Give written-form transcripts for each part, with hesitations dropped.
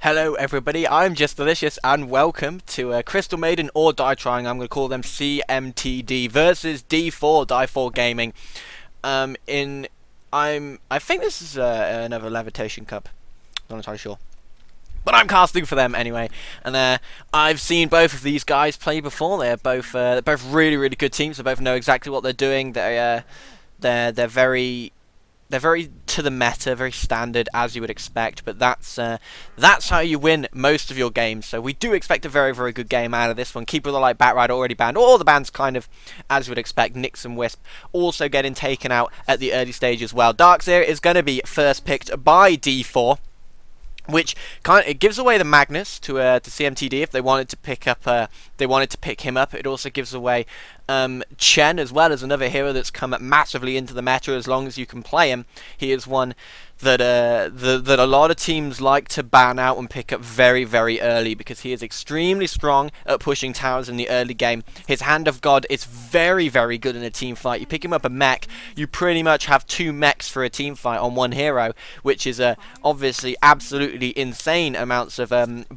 Hello everybody, I'm Just Delicious and welcome to Crystal Maiden or Die Trying. I'm going to call them CMTD versus D4 Die 4 Gaming. I think this is another Levitation Cup. Not entirely sure, but I'm casting for them anyway. And I've seen both of these guys play before. They're both really good teams. They both know exactly what they're doing. They're very to the meta, very standard as you would expect, but that's how you win most of your games. So we do expect a very good game out of this one. Keeper of the Light, Batrider already banned. All the bans kind of as you would expect. Nyx and Wisp also getting taken out at the early stage as well. Darkseer is going to be first picked by D4, which it gives away the Magnus to CMTD if they wanted to pick him up. It also gives away Chen as well as another hero that's come massively into the meta. As long as you can play him, he is one that that a lot of teams like to ban out and pick up very early because he is extremely strong at pushing towers in the early game. His Hand of God is very good in a team fight. You pick him up a mech, you pretty much have 2 mechs for a team fight on one hero, which is obviously absolutely insane amounts of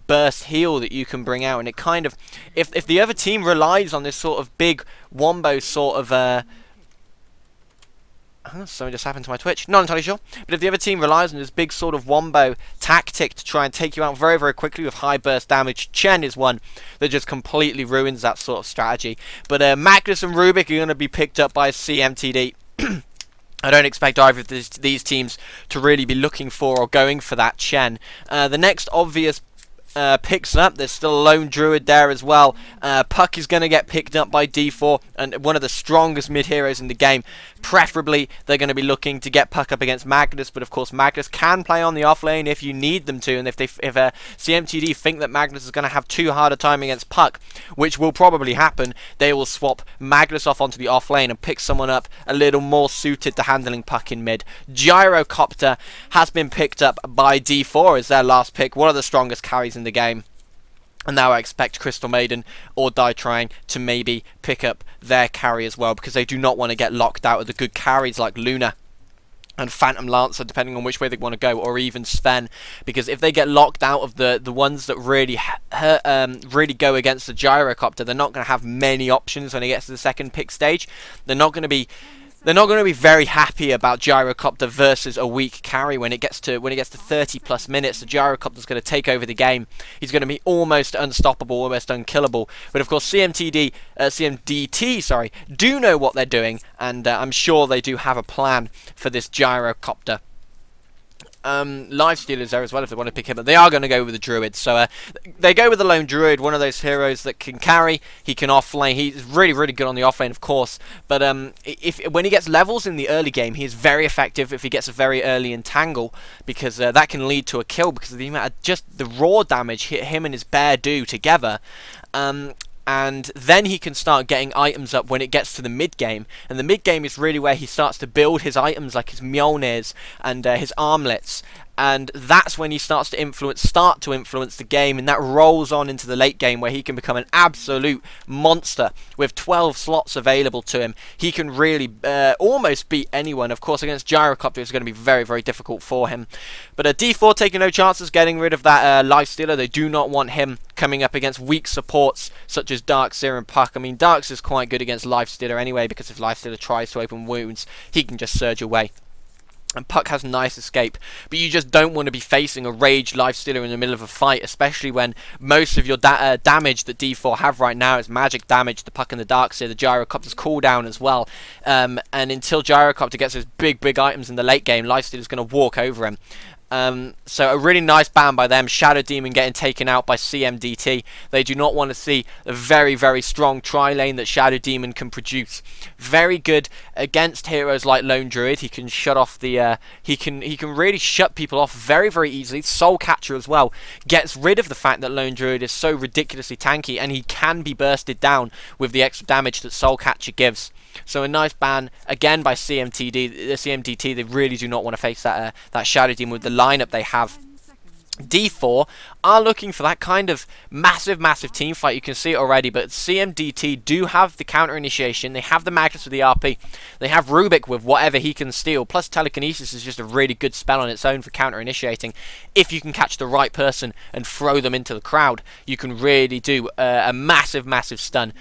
burst heal that you can bring out. And it kind of, if the other team relies on this sort of big wombo sort of something just happened to my Twitch. Not entirely sure. But if the other team relies on this big sort of wombo tactic to try and take you out very quickly with high burst damage, Chen is one that just completely ruins that sort of strategy. But Magnus and Rubik are going to be picked up by CMTD. I don't expect either of these teams to really be looking for or going for that Chen. The next obvious picks up. There's still a lone druid there as well. Puck is going to get picked up by D4, and one of the strongest mid heroes in the game. Preferably they're going to be looking to get Puck up against Magnus, but of course Magnus can play on the off lane if you need them to, and if CMTD think that Magnus is going to have too hard a time against Puck, which will probably happen, they will swap Magnus off onto the off lane and pick someone up a little more suited to handling Puck in mid. Gyrocopter has been picked up by D4 as their last pick, one of the strongest carries in the game. And now I expect Crystal Maiden or Die Trying to maybe pick up their carry as well, because they do not want to get locked out of the good carries like Luna and Phantom Lancer, depending on which way they want to go, or even Sven, because if they get locked out of the ones that really go against the Gyrocopter, they're not going to have many options when it gets to the second pick stage. They're not going to be very happy about Gyrocopter versus a weak carry. When it gets to 30 plus minutes, the Gyrocopter's going to take over the game. He's going to be almost unstoppable, almost unkillable. But of course CMDT do know what they're doing, and I'm sure they do have a plan for this Gyrocopter. Lifesteal is there as well if they want to pick him, but they are going to go with the Druid. So they go with the lone Druid, one of those heroes that can carry. He can offlane. He's really good on the offlane, of course. But when he gets levels in the early game, he is very effective if he gets a very early entangle, because that can lead to a kill because of the amount of just the raw damage him and his bear do together. And then he can start getting items up when it gets to the mid-game. And the mid-game is really where he starts to build his items like his Mjolnirs and his armlets. And that's when he starts to influence the game, and that rolls on into the late game where he can become an absolute monster. With 12 slots available to him, he can really almost beat anyone. Of course, against Gyrocopter, it's going to be very difficult for him. But D4 taking no chances, getting rid of that Lifestealer. They do not want him coming up against weak supports such as Darkseer and Puck. I mean, Darkseer is quite good against Lifestealer anyway, because if Lifestealer tries to open wounds, he can just surge away. And Puck has nice escape, but you just don't want to be facing a raged Lifestealer in the middle of a fight, especially when most of your damage that D4 have right now is magic damage. The Puck and the Darkseer, the Gyrocopter's cooldown as well. And until Gyrocopter gets those big items in the late game, Lifestealer's going to walk over him. So a really nice ban by them. Shadow Demon getting taken out by CMDT. They do not want to see a very strong tri-lane that Shadow Demon can produce. Very good against heroes like Lone Druid. He can shut off the he can really shut people off very easily. Soul Catcher as well gets rid of the fact that Lone Druid is so ridiculously tanky, and he can be bursted down with the extra damage that Soul Catcher gives. So a nice ban again by CMDT. They really do not want to face that Shadow Demon with the lineup they have. D4 are looking for that kind of massive team fight. You can see it already, but CMDT do have the counter initiation. They have the Magnus with the RP. They have Rubik with whatever he can steal. Plus Telekinesis is just a really good spell on its own for counter initiating. If you can catch the right person and throw them into the crowd, you can really do a massive stun.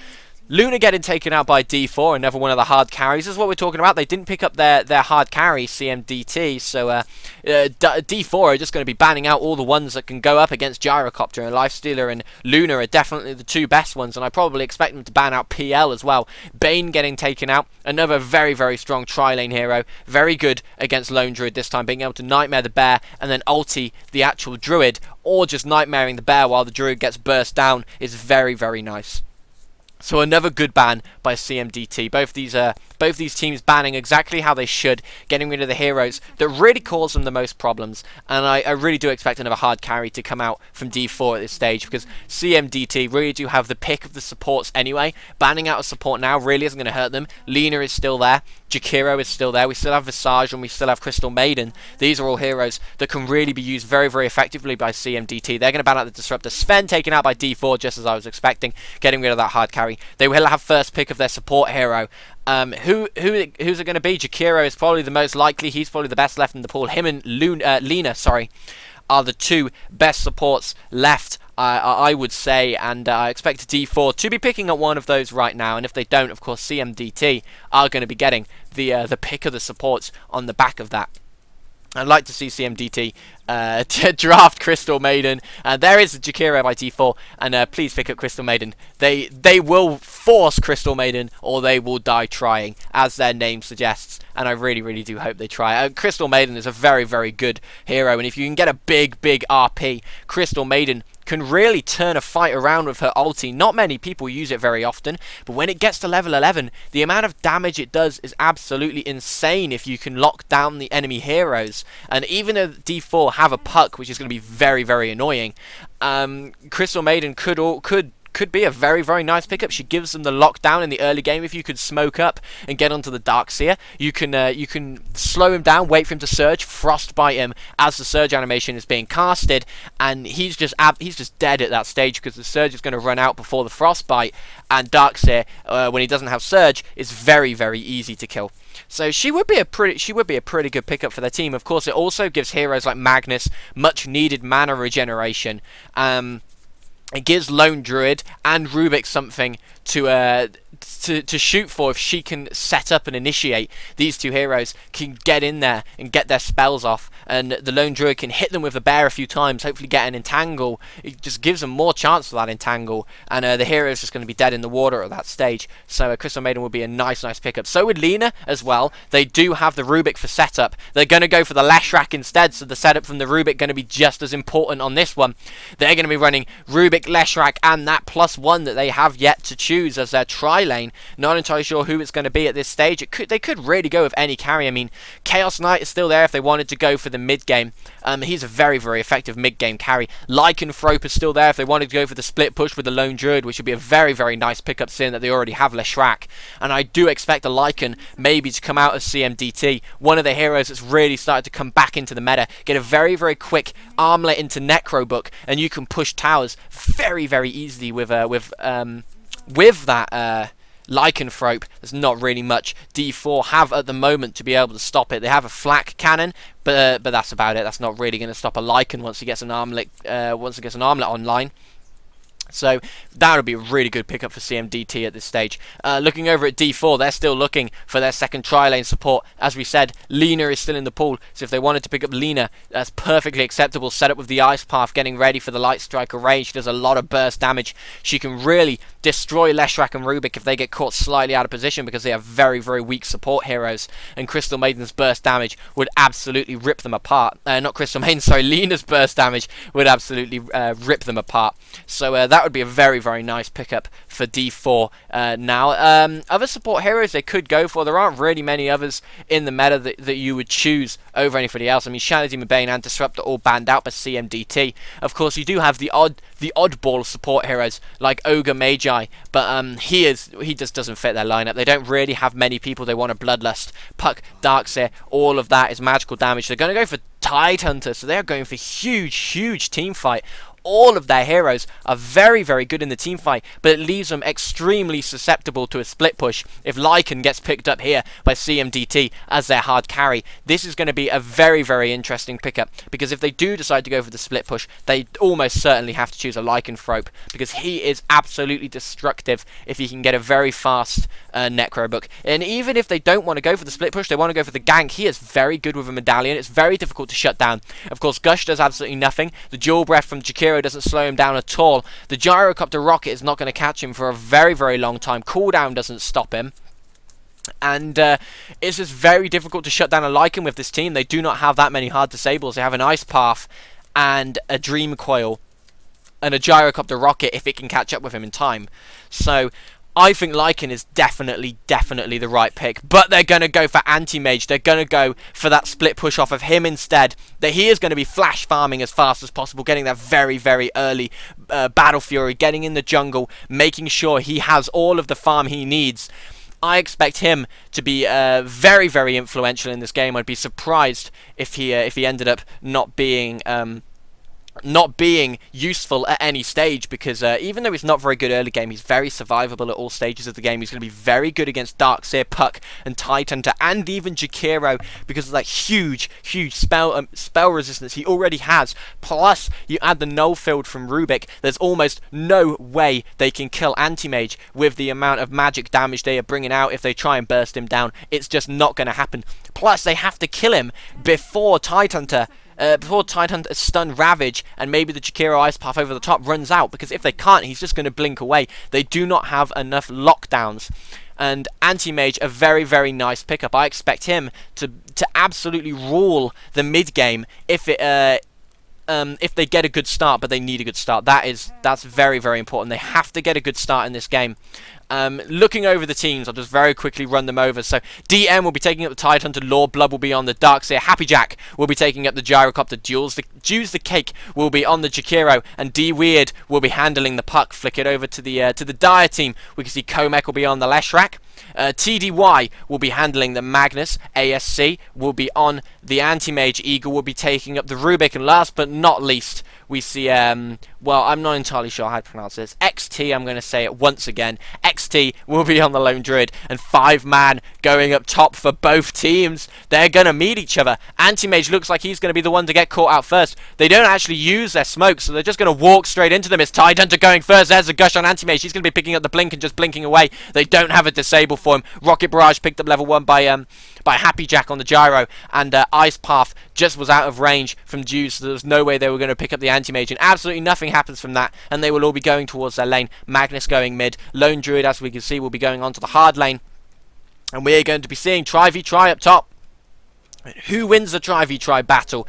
Luna getting taken out by D4, another one of the hard carries. This is what we're talking about. They didn't pick up their hard carry, CMDT, so D4 are just going to be banning out all the ones that can go up against Gyrocopter, and Lifestealer and Luna are definitely the two best ones, and I probably expect them to ban out PL as well. Bane getting taken out, another very strong tri-lane hero. Very good against Lone Druid this time, being able to Nightmare the Bear and then ulti the actual Druid, or just Nightmaring the Bear while the Druid gets burst down is very nice. So another good ban by CMDT. Both these teams banning exactly how they should, getting rid of the heroes that really cause them the most problems. And I really do expect another hard carry to come out from D4 at this stage, because CMDT really do have the pick of the supports anyway. Banning out a support now really isn't going to hurt them. Lina is still there. Jakiro is still there. We still have Visage and we still have Crystal Maiden. These are all heroes that can really be used very effectively by CMDT. They're going to ban out the Disruptor. Sven taken out by D4 just as I was expecting, getting rid of that hard carry. They will have first pick of their support hero. Who's it going to be? Jakiro is probably the most likely. He's probably the best left in the pool. Him and Lina, are the two best supports left, I would say, and I expect D4 to be picking up one of those right now, and if they don't, of course, CMDT are going to be getting the pick of the supports on the back of that. I'd like to see CMDT draft Crystal Maiden. There is Jakiro by D4, and please pick up Crystal Maiden. They will force Crystal Maiden, or they will die trying, as their name suggests. And I really do hope they try. Crystal Maiden is a very good hero, and if you can get a big RP, Crystal Maiden can really turn a fight around with her ulti. Not many people use it very often, but when it gets to level 11, the amount of damage it does is absolutely insane if you can lock down the enemy heroes. And even though D4 have a puck, which is going to be very annoying, Crystal Maiden could be a very nice pickup. She gives them the lockdown in the early game. If you could smoke up and get onto the Darkseer, you can slow him down, wait for him to surge, frostbite him as the surge animation is being casted, and he's just dead at that stage because the surge is going to run out before the frostbite, and Darkseer, when he doesn't have surge, is very easy to kill. So she would be a pretty good pickup for their team. Of course, it also gives heroes like Magnus much needed mana regeneration. It gives Lone Druid and Rubik something to shoot for. If she can set up and initiate, these two heroes can get in there and get their spells off, and the Lone Druid can hit them with the bear a few times, hopefully get an entangle. It just gives them more chance for that entangle, and the hero is just going to be dead in the water at that stage. So Crystal Maiden would be a nice pickup. So would Lina as well. They do have the Rubik for setup. They're going to go for the Leshrac instead, so the setup from the Rubik going to be just as important on this one. They're going to be running Rubik, Leshrac, and that +1 that they have yet to choose as their tri-lane. Not entirely sure who it's going to be at this stage. They could really go with any carry. I mean, Chaos Knight is still there if they wanted to go for the mid game. He's a very effective mid game carry. Lycanthrope is still there if they wanted to go for the split push with the Lone Druid, which would be a very nice pickup, seeing that they already have Leshrac. And I do expect a Lycan maybe to come out of CMDT, one of the heroes that's really started to come back into the meta. Get a very quick armlet into Necrobook, and you can push towers very easily with that Lycanthrope. There's not really much D4 have at the moment to be able to stop it. They have a flak cannon, but that's about it. That's not really going to stop a Lycan once he gets an armlet online. So that would be a really good pickup for CMDT at this stage. Looking over at D4, they're still looking for their second tri-lane support. As we said, Lina is still in the pool, so if they wanted to pick up Lina, that's perfectly acceptable. Set up with the Ice Path, getting ready for the Light Striker range. She does a lot of burst damage. She can really destroy Leshrac and Rubik if they get caught slightly out of position, because they have very weak support heroes, and Crystal Maiden's burst damage would absolutely rip them apart. Not Crystal Maiden, sorry, Lina's burst damage would absolutely rip them apart. So that would be a very nice pickup for D4 now. Other support heroes they could go for, there aren't really many others in the meta that you would choose over anybody else. I mean, Shadow Demon Bane and Disrupt are all banned out by CMDT. Of course, you do have the oddball support heroes like Ogre Magi guy, but he just doesn't fit their lineup. They don't really have many people they want to bloodlust. Puck, Darkseer, all of that is magical damage. They're going to go for Tidehunter, so they're going for huge team fight. All of their heroes are very good in the team fight, but it leaves them extremely susceptible to a split push if Lycan gets picked up here by CMDT as their hard carry. This is going to be a very interesting pickup, because if they do decide to go for the split push, they almost certainly have to choose a Lycanthrope, because he is absolutely destructive if he can get a very fast Necrobook. And even if they don't want to go for the split push, they want to go for the gank, he is very good with a medallion. It's very difficult to shut down. Of course, Gush does absolutely nothing. The dual breath from Jakiro doesn't slow him down at all. The gyrocopter rocket is not going to catch him for a very long time. Cooldown doesn't stop him. And it's just very difficult to shut down a Lycan with this team. They do not have that many hard disables. They have an Ice Path and a Dream Coil and a gyrocopter rocket if it can catch up with him in time. So I think Lycan is definitely the right pick, but they're going to go for Anti-Mage. They're going to go for that split push off of him instead. That he is going to be flash farming as fast as possible, getting that very early Battle Fury, getting in the jungle, making sure he has all of the farm he needs. I expect him to be very influential in this game. I'd be surprised if he ended up not being useful at any stage, because even though he's not very good early game, he's very survivable at all stages of the game. He's going to be very good against Darkseer, Puck, and Tidehunter, and even Jakiro, because of that huge spell resistance he already has. Plus, you add the null field from Rubik, there's almost no way they can kill Anti-Mage with the amount of magic damage they are bringing out. If they try and burst him down, it's just not going to happen. Plus, they have to kill him before Tidehunter stun Ravage, and maybe the Jakiro Ice Path over the top runs out, because if they can't, he's just going to blink away. They do not have enough lockdowns. And Anti-Mage, a very nice pickup. I expect him to absolutely rule the mid game if they get a good start, but they need a good start. That's very important. They have to get a good start in this game. Looking over the teams, I'll just very quickly run them over. So DM will be taking up the Tidehunter, Lord Blood will be on the Darkseer, Happy Jack will be taking up the Gyrocopter, Jules the Cake will be on the Jakiro, and D Weird will be handling the Puck. Flick it over to the Dire team. We can see Komek will be on the Leshrac. TDY will be handling the Magnus. ASC will be on the Anti-Mage. Eagle will be taking up the Rubik. And last but not least, we see, well, I'm not entirely sure how to pronounce this. XT, I'm going to say it once again. XT will be on the Lone Druid. And 5-man going up top for both teams. They're going to meet each other. Anti-Mage looks like he's going to be the one to get caught out first. They don't actually use their smoke, so they're just going to walk straight into them. It's Tidehunter going first. There's a Gush on Anti-Mage. He's going to be picking up the blink and just blinking away. They don't have a disable for him. Rocket Barrage picked up level 1 by Happy Jack on the Gyro, and Ice Path just was out of range from Juice, so there was no way they were going to pick up the Anti-Mage, and absolutely nothing happens from that, and they will all be going towards their lane. Magnus going mid, Lone Druid, as we can see, will be going on to the hard lane, and we're going to be seeing Tri-v-Tri up top. Who wins the Tri-v-Tri battle?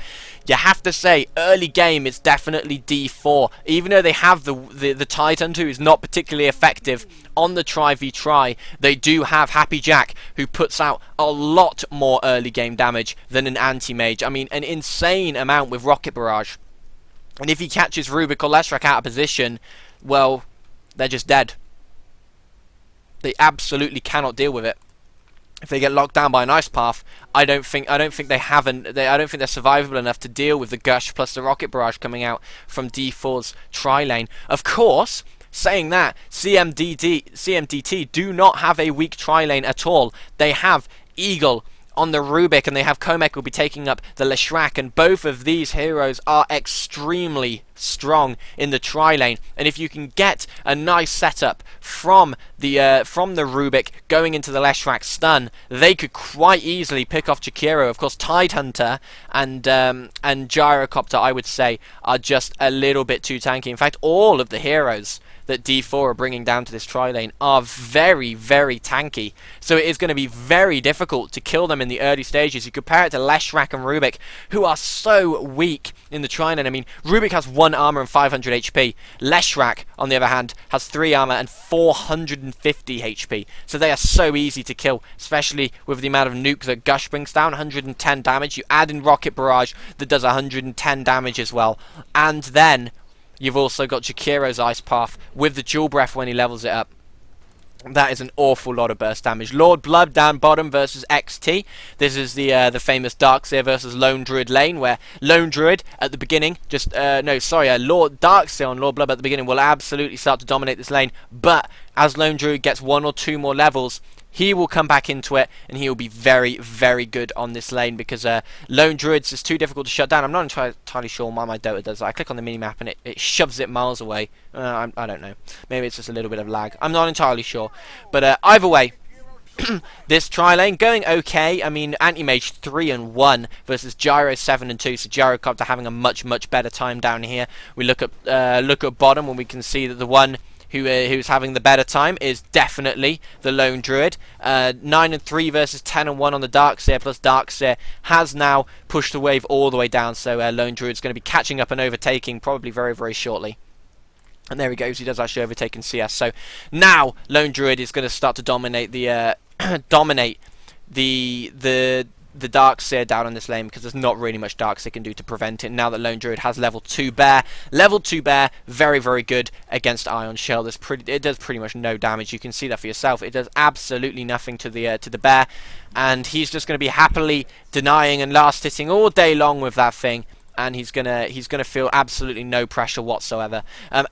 You have to say, early game, it's definitely D4. Even though they have the Tidehunter, who is not particularly effective on the Tri-v-Tri, they do have Happy Jack, who puts out a lot more early game damage than an Anti-Mage. I mean, an insane amount with Rocket Barrage. And if he catches Rubik or Leshrac out of position, well, they're just dead. They absolutely cannot deal with it. If they get locked down by an Ice Path, I don't think they're survivable enough to deal with the Gush plus the Rocket Barrage coming out from D4's tri lane. Of course, saying that, CMDT do not have a weak tri lane at all. They have Eagle on the Rubik, and they have Komek will be taking up the Leshrac, and both of these heroes are extremely strong in the tri lane. And if you can get a nice setup from the Rubik going into the Leshrac stun, they could quite easily pick off Jakiro. Of course, Tidehunter and Gyrocopter, I would say, are just a little bit too tanky. In fact, all of the heroes that D4 are bringing down to this tri lane are very tanky, so it is going to be very difficult to kill them in the early stages. You compare it to Leshrac and Rubik, who are so weak in the tri lane. I mean, Rubik has 1 armor and 500 HP. Leshrac, on the other hand, has 3 armor and 450 HP, so they are so easy to kill, especially with the amount of nuke that Gush brings down, 110 damage. You add in Rocket Barrage that does 110 damage as well, and then You've also got Jakiro's Ice Path with the Dual Breath when he levels it up. That is an awful lot of burst damage. Lord Blood down bottom versus XT. This is the famous Darkseer versus Lone Druid lane, where Lone Druid at the beginning, Lord Darkseer on Lord Blood at the beginning will absolutely start to dominate this lane. But as Lone Druid gets 1 or 2 more levels, he will come back into it, and he will be very, very good on this lane, because Lone Druids is too difficult to shut down. I'm not entirely sure why my Dota does that. I click on the minimap and it shoves it miles away. I don't know. Maybe it's just a little bit of lag. I'm not entirely sure. But either way, this tri-lane going okay. I mean, Anti-Mage 3-1 versus Gyro 7-2. So Gyrocopter having a much, much better time down here. We look at bottom, and we can see that the one who's having the better time is definitely the Lone Druid. 9-3 versus 10-1 on the Darkseer, plus Darkseer has now pushed the wave all the way down, so Lone Druid's going to be catching up and overtaking probably very, very shortly. And there he goes, he does actually overtake in CS. So now Lone Druid is going to start to dominate the the Darkseer down on this lane, because there's not really much Darkseer can do to prevent it. Now that Lone Druid has level 2 Bear. Level 2 Bear, very, very good against Ion Shell. It does pretty much no damage. You can see that for yourself. It does absolutely nothing to the Bear. And he's just going to be happily denying and last hitting all day long with that thing. And he's gonna feel absolutely no pressure whatsoever.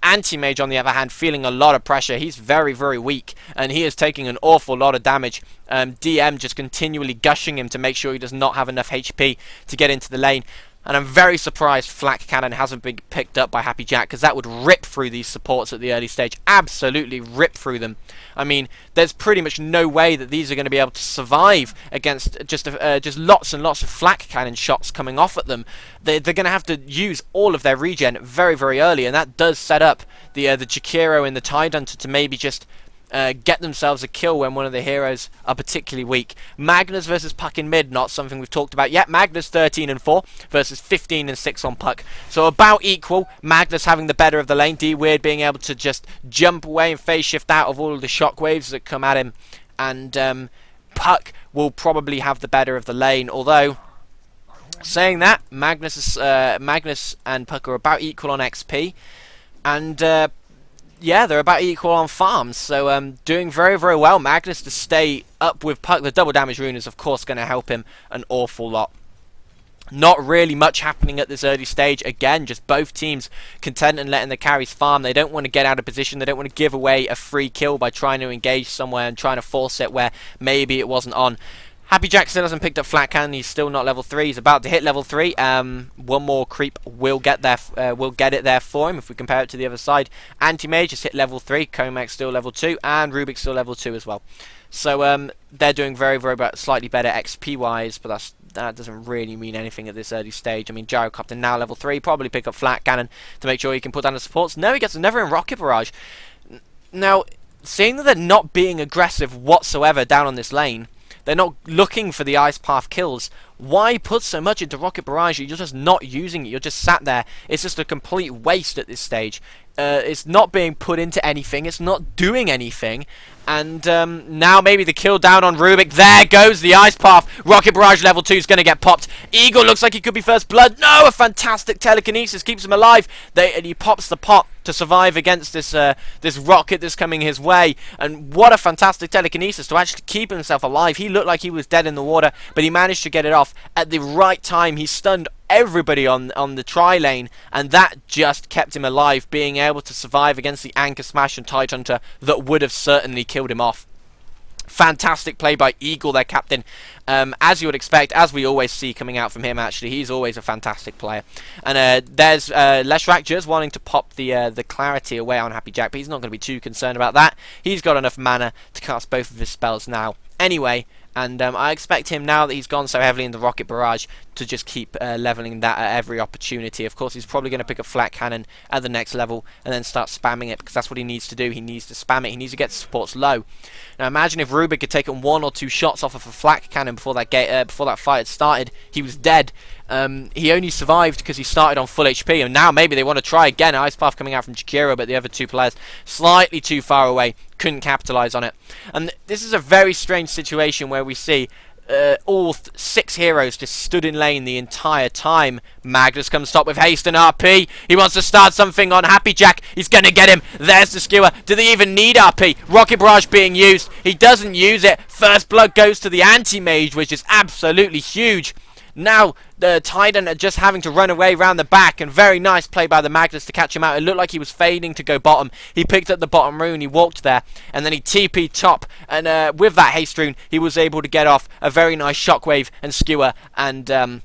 Anti-Mage, on the other hand, feeling a lot of pressure. He's very, very weak, and he is taking an awful lot of damage. DM just continually gushing him to make sure he does not have enough HP to get into the lane. And I'm very surprised Flak Cannon hasn't been picked up by Happy Jack, because that would rip through these supports at the early stage. Absolutely rip through them. I mean, there's pretty much no way that these are going to be able to survive against just lots and lots of Flak Cannon shots coming off at them. They're going to have to use all of their regen very, very early, and that does set up the Jakiro and the Tidehunter to maybe just get themselves a kill when one of the heroes are particularly weak. Magnus versus Puck in mid, not something we've talked about yet. Magnus 13-4 versus 15-6 on Puck. So about equal. Magnus having the better of the lane. D-Weird being able to just jump away and phase shift out of all of the shockwaves that come at him. And Puck will probably have the better of the lane. Although, saying that, Magnus and Puck are about equal on XP. And yeah, they're about equal on farms, so doing very, very well. Magnus to stay up with Puck. The double damage rune is, of course, going to help him an awful lot. Not really much happening at this early stage. Again, just both teams content and letting the carries farm. They don't want to get out of position. They don't want to give away a free kill by trying to engage somewhere and trying to force it where maybe it wasn't on. Happy Jack still hasn't picked up Flat Cannon. He's still not level 3. He's about to hit level 3. One more creep will get there. Will get it there for him if we compare it to the other side. Anti-Mage has hit level 3. Comac still level 2, and Rubik still level 2 as well. So they're doing very, very slightly better XP wise, but that doesn't really mean anything at this early stage. I mean, Gyrocopter now level 3. Probably pick up Flat Cannon to make sure he can put down the supports. No, he gets another in Rocket Barrage. Now, seeing that they're not being aggressive whatsoever down on this lane, they're not looking for the Ice Path kills. Why put so much into Rocket Barrage? You're just not using it. You're just sat there. It's just a complete waste at this stage. It's not being put into anything. It's not doing anything. And now maybe the kill down on Rubik. There goes the Ice Path. Rocket Barrage level 2 is going to get popped. Eagle looks like he could be first blood. No, a fantastic telekinesis keeps him alive. And he pops the pot to survive against this this rocket that's coming his way. And what a fantastic telekinesis to actually keep himself alive. He looked like he was dead in the water, but he managed to get it off at the right time. He stunned everybody on the tri lane, and that just kept him alive, being able to survive against the Anchor Smash and Tidehunter that would have certainly killed him off. Fantastic play by Eagle, their captain. As you would expect, as we always see coming out from him, actually, he's always a fantastic player. And there's Leshrak just wanting to pop the clarity away on Happy Jack, but he's not going to be too concerned about that. He's got enough mana to cast both of his spells now. Anyway, and I expect him, now that he's gone so heavily in the Rocket Barrage, to just keep leveling that at every opportunity. Of course, he's probably going to pick a Flat Cannon at the next level and then start spamming it, because that's what he needs to do. He needs to spam it. He needs to get supports low. Now, imagine if Rubik had taken 1 or 2 shots off of a Flat Cannon before that fight had started. He was dead. He only survived because he started on full HP, and now maybe they want to try again. Ice Path coming out from Jakiro, but the other 2 players slightly too far away, couldn't capitalize on it. And this is a very strange situation where we see all 6 heroes just stood in lane the entire time. Magnus comes top with haste and RP. He wants to start something on Happy Jack. He's going to get him. There's the skewer. Do they even need RP? Rocket Barrage being used. He doesn't use it. First blood goes to the anti-mage, which is absolutely huge. Now, the Titan are just having to run away round the back, and very nice play by the Magnus to catch him out. It looked like he was fading to go bottom. He picked up the bottom rune, he walked there, and then he TP'd top, and with that haste rune, he was able to get off a very nice shockwave and skewer, and the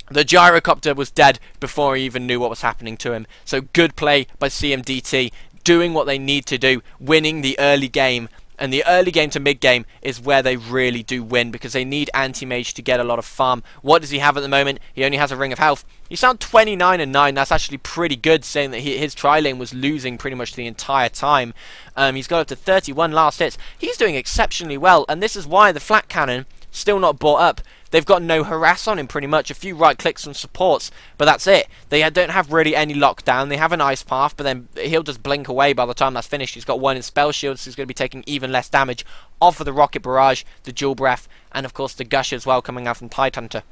gyrocopter was dead before he even knew what was happening to him. So good play by CMDT, doing what they need to do, winning the early game. And the early game to mid game is where they really do win, because they need anti-mage to get a lot of farm. What does he have at the moment? He only has a ring of health. He's on 29 and 9. That's actually pretty good, saying that his tri-lane was losing pretty much the entire time. He's got up to 31 last hits. He's doing exceptionally well, and this is why the flat cannon still not bought up. They've got no harass on him pretty much. A few right clicks and supports, but that's it. They don't have really any lockdown. They have an ice path, but then he'll just blink away by the time that's finished. He's got 1 in spell shield, so he's going to be taking even less damage off of the rocket barrage, the dual breath, and of course the gush as well coming out from Tidehunter.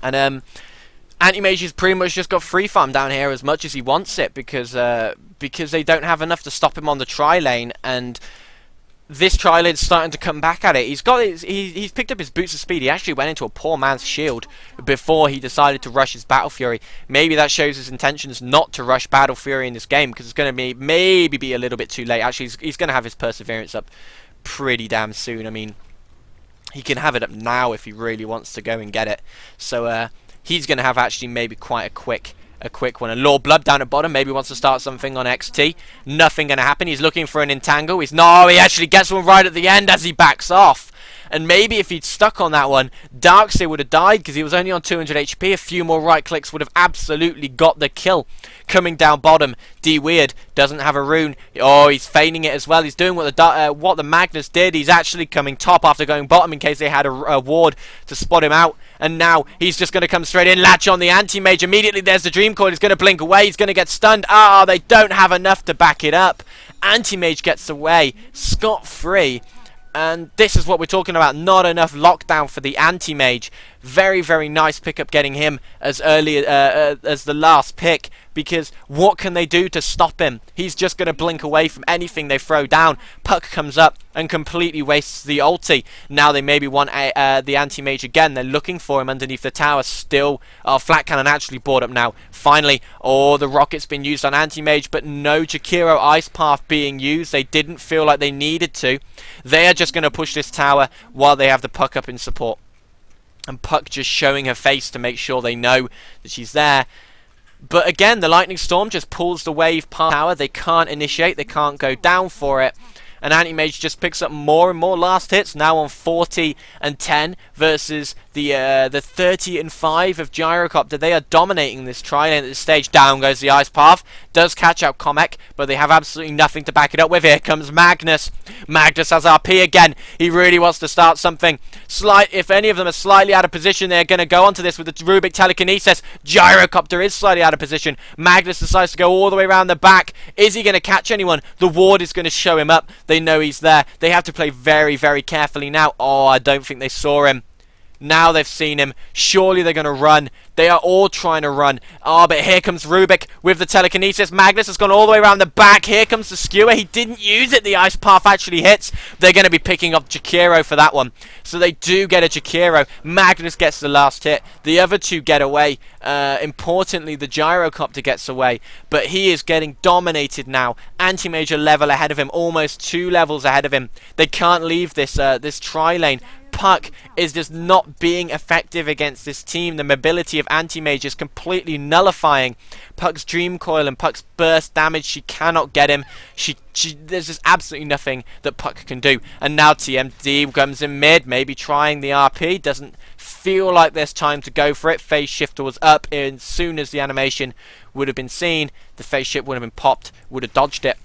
And Anti-Mage has pretty much just got free farm down here as much as he wants it, because they don't have enough to stop him on the tri-lane, and this tri-lane's starting to come back at it. He's picked up his boots of speed. He actually went into a poor man's shield before he decided to rush his Battle Fury. Maybe that shows his intentions not to rush Battle Fury in this game, because it's going to maybe be a little bit too late. Actually, he's going to have his Perseverance up pretty damn soon. I mean, he can have it up now if he really wants to go and get it. So he's going to have actually maybe quite a quick one. And Lord Blood down at bottom maybe wants to start something on XT. Nothing going to happen. He's looking for an entangle. He actually gets one right at the end as he backs off. And maybe if he'd stuck on that one, Darkseer would have died because he was only on 200 HP. A few more right clicks would have absolutely got the kill. Coming down bottom, D-Weird doesn't have a rune. Oh, he's feigning it as well. He's doing what the Magnus did. He's actually coming top after going bottom in case they had a ward to spot him out. And now he's just going to come straight in, latch on the anti-mage. Immediately there's the Dream Coil. He's going to blink away. He's going to get stunned. They don't have enough to back it up. Anti-mage gets away scot-free. And this is what we're talking about. Not enough lockdown for the anti-mage. Very, very nice pickup getting him as early as the last pick. Because what can they do to stop him? He's just going to blink away from anything they throw down. Puck comes up and completely wastes the ulti. Now they maybe want the anti-mage again. They're looking for him underneath the tower still. Flat Cannon actually brought up now. Finally, the rocket's been used on anti-mage, but no Jakiro Ice Path being used. They didn't feel like they needed to. They are just going to push this tower while they have the Puck up in support. And Puck just showing her face to make sure they know that she's there. But again, the Lightning Storm just pulls the wave past tower. They can't initiate. They can't go down for it. And Anti-Mage just picks up more and more last hits. Now on 40 and 10 versus the 30 and 5 of Gyrocopter. They are dominating this tri-lane at this stage. Down goes the Ice Path. Does catch out Comek, but they have absolutely nothing to back it up with. Here comes Magnus. Magnus has RP again. He really wants to start something. If any of them are slightly out of position, they're going to go onto this with the Rubik Telekinesis. Gyrocopter is slightly out of position. Magnus decides to go all the way around the back. Is he going to catch anyone? The ward is going to show him up. They know he's there. They have to play very, very carefully now. I don't think they saw him. Now they've seen him. Surely they're going to run. They are all trying to run. But here comes Rubik with the telekinesis. Magnus has gone all the way around the back. Here comes the skewer. He didn't use it. The Ice Path actually hits. They're going to be picking up Jakiro for that one. So they do get a Jakiro. Magnus gets the last hit. The other two get away. Importantly, the Gyrocopter gets away. But he is getting dominated now. Anti-Mage a level ahead of him. Almost 2 levels ahead of him. They can't leave this tri-lane. Puck is just not being effective against this team. The mobility of Anti-Mage is completely nullifying Puck's Dream Coil and Puck's burst damage. She cannot get him. There's just absolutely nothing that Puck can do. And now TMD comes in mid, maybe trying the RP. Doesn't feel like there's time to go for it. Phase Shifter was up as soon as the animation would have been seen. The Phase Shift would have been popped, would have dodged it.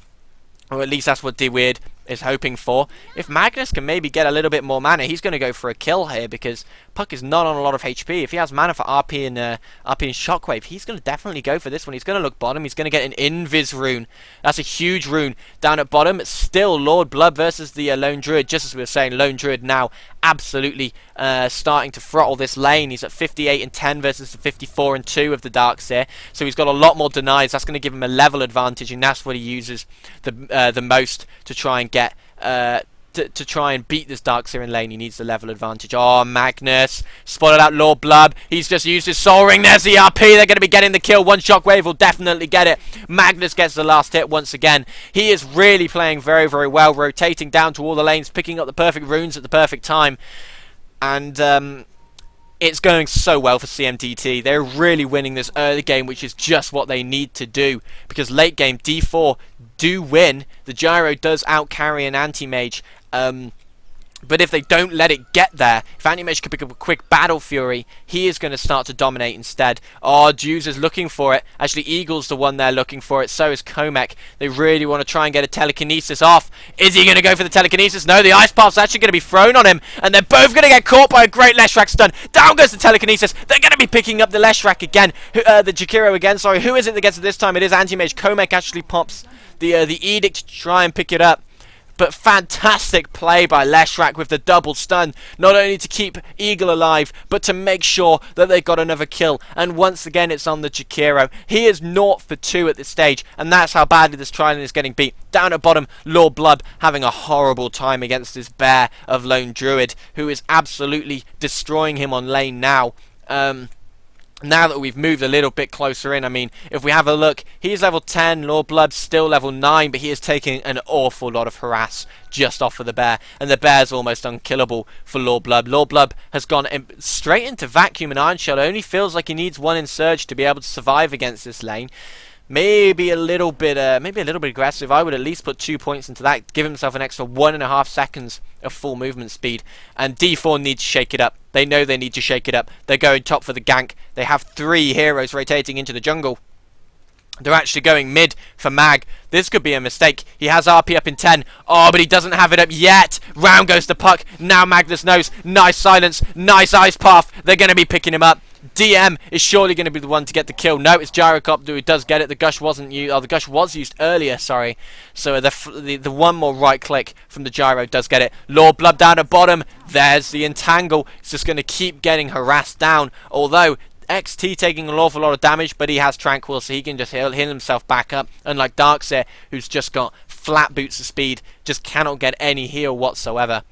Or at least that's what D-Weird is hoping for. If Magnus can maybe get a little bit more mana, he's going to go for a kill here, because Puck is not on a lot of HP. If he has mana for RP and Shockwave, he's going to definitely go for this one. He's going to look bottom. He's going to get an Invis rune. That's a huge rune down at bottom. It's still Lord Blood versus the Lone Druid. Just as we were saying, Lone Druid now absolutely starting to throttle this lane. He's at 58 and 10 versus the 54 and 2 of the Darkseer. So he's got a lot more denies. That's going to give him a level advantage, and that's what he uses the most to try and get to try and beat this Darkseer in lane. He needs the level advantage. Oh, Magnus spotted out Lord Blood. He's just used his Soul Ring. There's the RP. They're going to be getting the kill. One Shockwave will definitely get it. Magnus gets the last hit once again. He is really playing very, very well, rotating down to all the lanes, picking up the perfect runes at the perfect time. And it's going so well for CMDT. They're really winning this early game, which is just what they need to do. Because late game, D4 do win. The Gyro does outcarry an Anti-Mage. But if they don't let it get there, if Anti-Mage can pick up a quick Battle Fury, he is going to start to dominate instead. Oh, Dews is looking for it. Actually, Eagle's the one there looking for it. So is Komek. They really want to try and get a Telekinesis off. Is he going to go for the Telekinesis? No, the Ice Path's actually going to be thrown on him. And they're both going to get caught by a great Leshrac stun. Down goes the Telekinesis. They're going to be picking up the Leshrac again. The Jakiro again, sorry. Who is it that gets it this time? It is Anti-Mage. Komek actually pops the Edict to try and pick it up. But fantastic play by Leshrac with the double stun, not only to keep Eagle alive, but to make sure that they got another kill. And once again, it's on the Jakiro. He is 0 for 2 at this stage, and that's how badly this Trident is getting beat. Down at bottom, Lord Blood having a horrible time against this bear of Lone Druid, who is absolutely destroying him on lane now. Now that we've moved a little bit closer in, I mean, if we have a look, he's level 10, Lord Blood's still level 9, but he is taking an awful lot of harass just off of the bear, and the bear's almost unkillable for Lord Blood. Lord Blood has gone straight into Vacuum and Iron Shell. It only feels like he needs one in Surge to be able to survive against this lane. Maybe a little bit aggressive. I would at least put 2 points into that, give himself an extra 1.5 seconds of full movement speed. And D4 needs to shake it up. They know they need to shake it up. They're going top for the gank. They have 3 heroes rotating into the jungle. They're actually going mid for Mag. This could be a mistake. He has RP up in 10. Oh, but he doesn't have it up yet. Round goes the Puck. Now Magnus knows. Nice silence. Nice Ice Path. They're going to be picking him up. DM is surely going to be the one to get the kill. No, it's Gyrocopter who does get it. The Gush wasn't used. Oh, the Gush was used earlier, sorry. So the one more right click from the Gyro does get it. Lord Blood down at bottom. There's the Entangle. It's just going to keep getting harassed down. Although XT taking an awful lot of damage, but he has Tranquil, so he can just heal himself back up. Unlike Darkseer, who's just got flat boots of speed, just cannot get any heal whatsoever.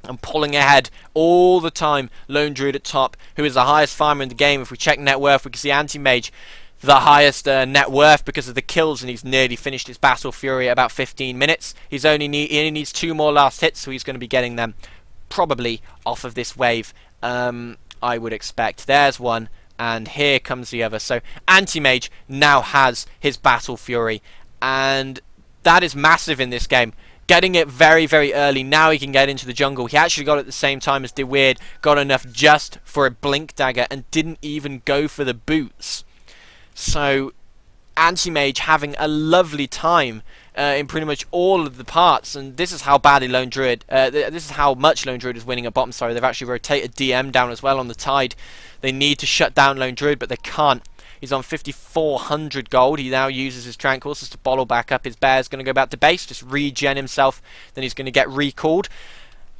And pulling ahead all the time, Lone Druid at top, who is the highest farmer in the game. If we check net worth, we can see Anti-Mage the highest net worth because of the kills, and he's nearly finished his Battle Fury at about 15 minutes. He only needs 2 more last hits, so he's going to be getting them probably off of this wave, I would expect. There's one, and here comes the other. So Anti-Mage now has his Battle Fury, and that is massive in this game. Getting it very, very early. Now he can get into the jungle. He actually got it at the same time as DeWeird. Got enough just for a Blink Dagger and didn't even go for the boots. So Anti-Mage having a lovely time in pretty much all of the parts. And this is how badly Lone Druid... this is how much Lone Druid is winning at bottom. Sorry, they've actually rotated DM down as well on the Tide. They need to shut down Lone Druid, but they can't. He's on 5,400 gold. He now uses his Tranquils to bottle back up. His bear's going to go back to base, just regen himself. Then he's going to get recalled.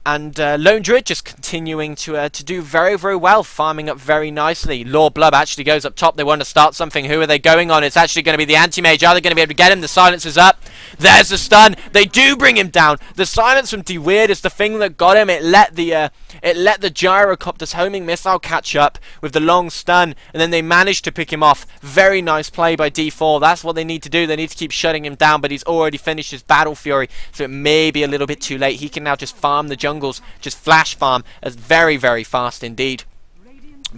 And Lone Druid just continuing to do very, very well, farming up very nicely. Lord Blood actually goes up top. They want to start something. Who are they going on? It's actually going to be the Anti-Mage. Are they going to be able to get him? The silence is up. There's the stun. They do bring him down. The silence from DeWeird is the thing that got him. It let the Gyrocopter's homing missile catch up with the long stun, and then they managed to pick him off. Very nice play by D4. That's what they need to do. They need to keep shutting him down, but he's already finished his Battle Fury, so it may be a little bit too late. He can now just farm the jungles, just flash farm as very, very fast indeed.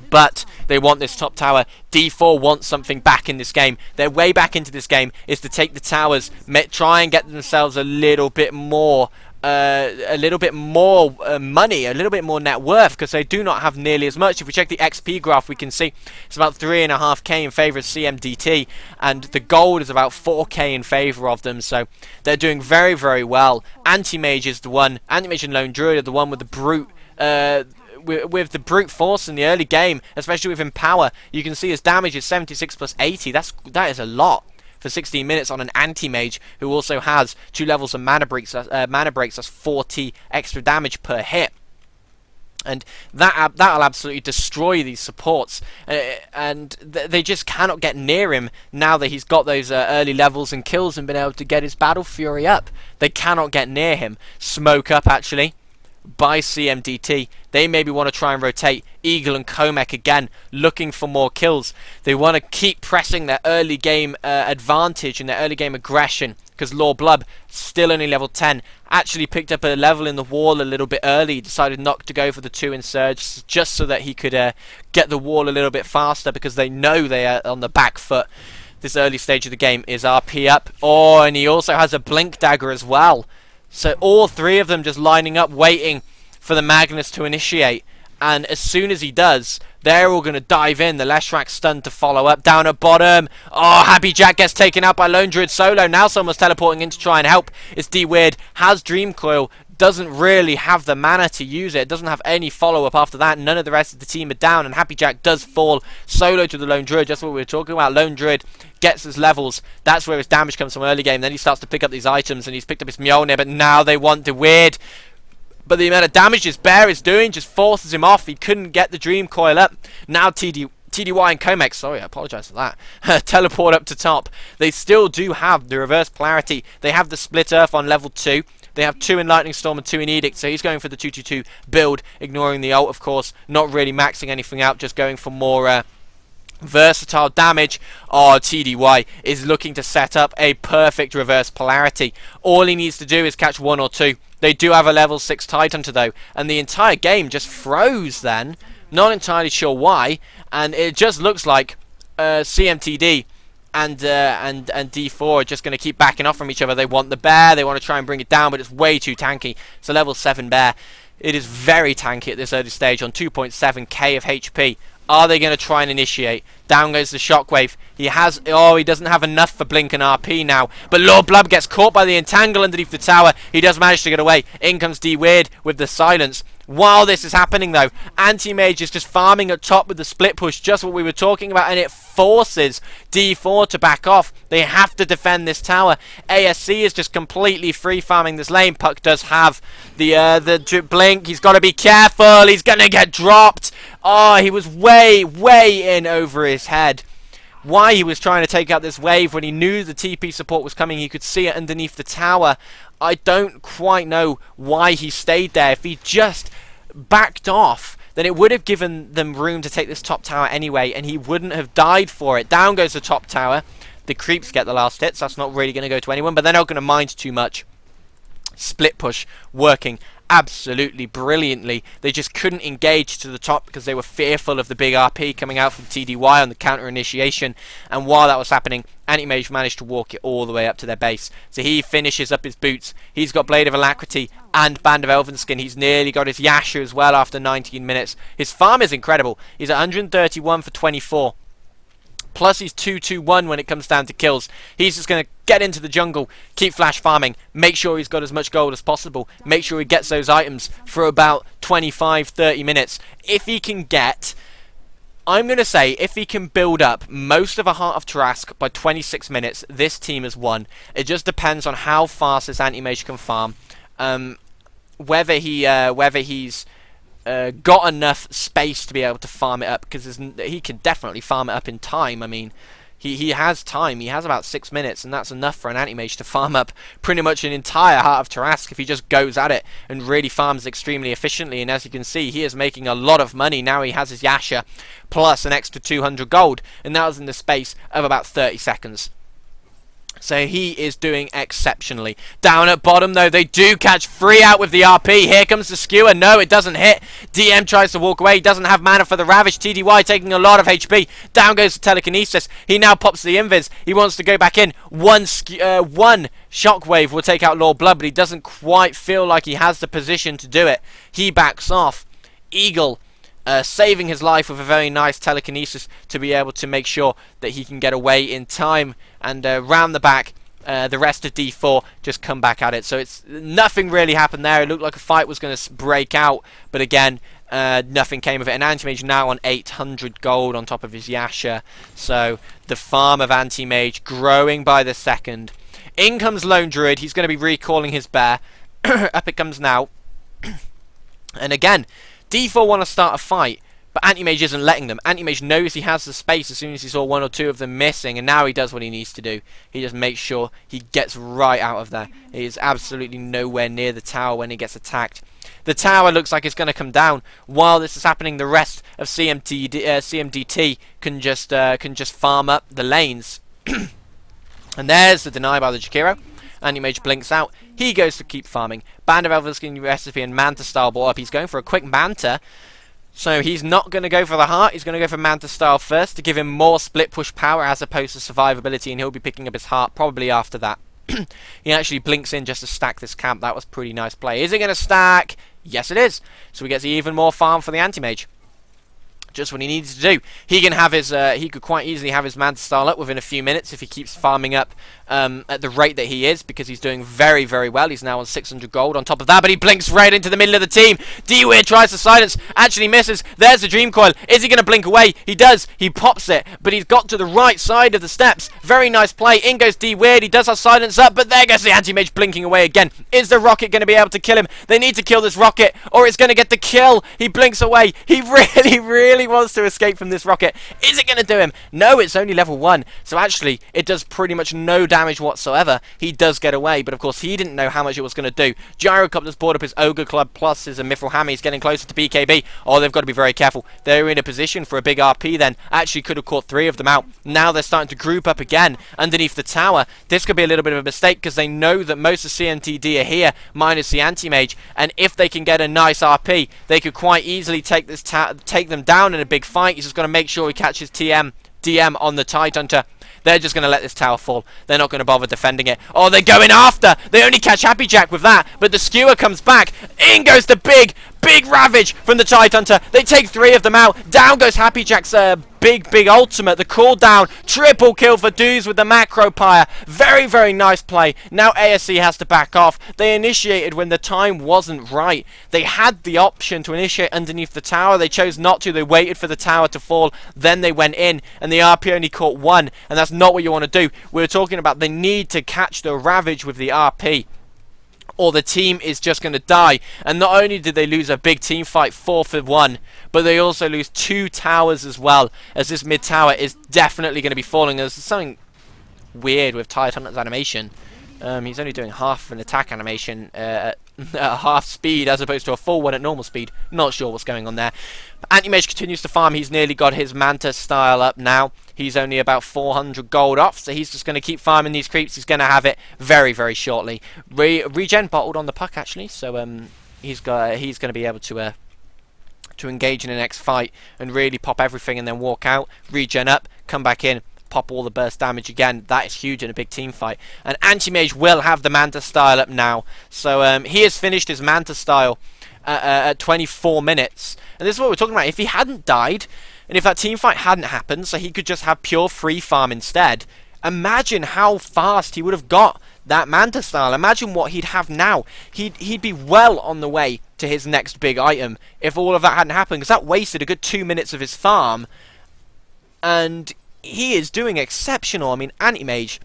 But they want this top tower. D4 wants something back in this game. Their way back into this game is to take the towers, try and get themselves a little bit more money, a little bit more net worth, because they do not have nearly as much. If we check the XP graph, we can see it's about 3.5k in favour of CMDT, and the gold is about 4k in favour of them, so they're doing very, very well. Anti-Mage is the one, Anti-Mage and Lone Druid are the one with the brute with the brute force in the early game, especially with Empower, you can see his damage is 76 plus 80. That is a lot for 16 minutes on an anti-mage who also has 2 levels of mana breaks. That's 40 extra damage per hit. And that'll absolutely destroy these supports, and they just cannot get near him now that he's got those early levels and kills and been able to get his Battle Fury up. They cannot get near him. Smoke up, actually, by CMDT. They maybe want to try and rotate. Eagle and Komek again, looking for more kills. They want to keep pressing their early game advantage and their early game aggression, because Lord Blub, still only level 10, actually picked up a level in the wall a little bit early. He decided not to go for the 2 Insurge just so that he could get the wall a little bit faster, because they know they are on the back foot. This early stage of the game is RP up. Oh, and he also has a Blink Dagger as well. So all 3 of them just lining up, waiting for the Magnus to initiate. And as soon as he does, they're all going to dive in. The Leshrac stunned to follow up. Down at bottom. Oh, Happy Jack gets taken out by Lone Druid solo. Now someone's teleporting in to try and help. It's D-Weird. Has Dream Coil. Doesn't really have the mana to use it. Doesn't have any follow-up after that. None of the rest of the team are down. And Happy Jack does fall solo to the Lone Druid. Just what we were talking about. Lone Druid gets his levels. That's where his damage comes from early game. Then he starts to pick up these items. And he's picked up his Mjolnir. But now they want the Weird. But the amount of damage this bear is doing just forces him off. He couldn't get the Dream Coil up. Now TDY and Komek, sorry, I apologise for that, teleport up to top. They still do have the reverse polarity. They have the Split Earth on level 2. They have 2 in Lightning Storm and 2 in Edict, so he's going for the 2-2-2 build, ignoring the ult, of course, not really maxing anything out, just going for more versatile damage. Oh, TDY is looking to set up a perfect reverse polarity. All he needs to do is catch 1 or 2. They do have a level 6 Tidehunter though, and the entire game just froze then. Not entirely sure why, and it just looks like CMTD and D4 are just going to keep backing off from each other. They want the bear, they want to try and bring it down, but it's way too tanky. It's a level 7 bear. It is very tanky at this early stage on 2.7k of HP. Are they going to try and initiate? Down goes the Shockwave. He doesn't have enough for Blink and RP now. But Lord Blub gets caught by the Entangle underneath the tower. He does manage to get away. In comes D-Weird with the silence. While this is happening though, Anti-Mage is just farming up top with the split push, just what we were talking about, and it forces D4 to back off. They have to defend this tower. ASC is just completely free farming this lane. Puck does have the blink. He's got to be careful. He's going to get dropped. Oh, he was way in over his head. Why he was trying to take out this wave when he knew the TP support was coming, he could see it underneath the tower. I don't quite know why he stayed there. If he just backed off, then it would have given them room to take this top tower anyway, and he wouldn't have died for it. Down goes the top tower. The creeps get the last hits. That's not really going to go to anyone, but they're not going to mind too much. Split push working absolutely brilliantly. They just couldn't engage to the top because they were fearful of the big RP coming out from TDY on the counter initiation, and while that was happening, Anti-Mage managed to walk it all the way up to their base. So he finishes up his boots. He's got Blade of Alacrity and Band of Elvenskin. He's nearly got his Yasha as well after 19 minutes. His farm is incredible. He's 131 for 24. Plus he's 2-2-1 when it comes down to kills. He's just going to get into the jungle, keep flash farming, make sure he's got as much gold as possible, make sure he gets those items for about 25-30 minutes. If he can get, I'm going to say, if he can build up most of a Heart of Tarask by 26 minutes, this team has won. It just depends on how fast this Anti-Mage can farm. Whether he's got enough space to be able to farm it up, because he can definitely farm it up in time. I mean, he has time. He has about 6 minutes, and that's enough for an Anti-Mage to farm up pretty much an entire Heart of Tarask if he just goes at it and really farms extremely efficiently. And as you can see, he is making a lot of money. Now he has his Yasha plus an extra 200 gold, and that was in the space of about 30 seconds. So he is doing exceptionally. Down at bottom, though, they do catch free out with the RP. Here comes the skewer. No, it doesn't hit. DM tries to walk away. He doesn't have mana for the Ravage. TDY taking a lot of HP. Down goes the Telekinesis. He now pops the Invis. He wants to go back in. One Shockwave will take out Lord Blood, but he doesn't quite feel like he has the position to do it. He backs off. Eagle saving his life with a very nice telekinesis to be able to make sure that he can get away in time, and round the back the rest of D4 just come back at it. So it's nothing really happened there. It looked like a fight was going to break out, but again Nothing came of it, and Anti-Mage now on 800 gold on top of his Yasha. So the farm of Anti-Mage growing by the second. In comes Lone Druid. He's going to be recalling his bear. Up it comes now. And again, D4 want to start a fight, but Anti-Mage isn't letting them. Anti-Mage knows he has the space as soon as he saw one or two of them missing, and now he does what he needs to do. He just makes sure he gets right out of there. He is absolutely nowhere near the tower when he gets attacked. The tower looks like it's going to come down. While this is happening, the rest of CMDT can just farm up the lanes. And there's the deny by the Jakiro. Anti-Mage blinks out. He goes to keep farming. Band of Elverskin recipe and Manta style brought up. He's going for a quick Manta. So he's not going to go for the heart. He's going to go for Manta style first to give him more split push power as opposed to survivability. And he'll be picking up his heart probably after that. He actually blinks in just to stack this camp. That was pretty nice play. Is it going to stack? Yes, it is. So we get even more farm for the Anti-Mage. Just what he needs to do. He can have his. He could quite easily have his Manta style up within a few minutes if he keeps farming up at the rate that he is, because he's doing very, very well. He's now on 600 gold on top of that, but he blinks right into the middle of the team. D-Weird tries to silence, actually misses. There's the Dream Coil. Is he going to blink away? He does. He pops it, but he's got to the right side of the steps. Very nice play. In goes D-Weird. He does have silence up, but there goes the Anti-Mage blinking away again. Is the rocket going to be able to kill him? They need to kill this rocket, or it's going to get the kill. He blinks away. He really, really wants to escape from this rocket. Is it going to do him? No, it's only level 1, so actually it does pretty much no damage whatsoever. He does get away, but of course he didn't know how much it was going to do. Gyrocopter's brought up his Ogre Club plus his Mithril Hammer. He's getting closer to BKB. Oh, they've got to be very careful. They're in a position for a big RP then. Actually could have caught 3 of them out. Now they're starting to group up again underneath the tower. This could be a little bit of a mistake because they know that most of CMTD are here, minus the Anti-Mage, and if they can get a nice RP, they could quite easily take them down in a big fight. He's just got to make sure he catches DM on the Tidehunter. They're just going to let this tower fall. They're not going to bother defending it. Oh, they're going after. They only catch Happy Jack with that. But the skewer comes back. In goes the big Ravage from the Tidehunter. They take 3 of them out. Down goes Happy Jack's big ultimate. The cooldown. Triple kill for Dudes with the Macro Pyre. Very, very nice play. Now ASC has to back off. They initiated when the time wasn't right. They had the option to initiate underneath the tower. They chose not to. They waited for the tower to fall. Then they went in. And the RP only caught 1. And that's not what you want to do. We were talking about they need to catch the Ravage with the RP, or the team is just going to die. And not only did they lose a big team fight 4-1, but they also lose 2 towers as well, as this mid tower is definitely going to be falling. There's something weird with Tidehunter's animation. He's only doing half of an attack animation at half speed as opposed to a full one at normal speed. Not sure what's going on there. Anti-Mage continues to farm. He's nearly got his Manta style up now. He's only about 400 gold off, so he's just going to keep farming these creeps. He's going to have it very, very shortly. Regen bottled on the puck actually, so he's going to be able to engage in the next fight and really pop everything and then walk out, regen up, come back in, pop all the burst damage again. That is huge in a big team fight. And Anti-Mage will have the Manta style up now. So he has finished his Manta style at 24 minutes. And this is what we're talking about. If he hadn't died, and if that team fight hadn't happened, so he could just have pure free farm instead, imagine how fast he would have got that Manta style. Imagine what he'd have now. He'd be well on the way to his next big item if all of that hadn't happened, because that wasted a good 2 minutes of his farm. And he is doing exceptional. I mean, Anti-Mage,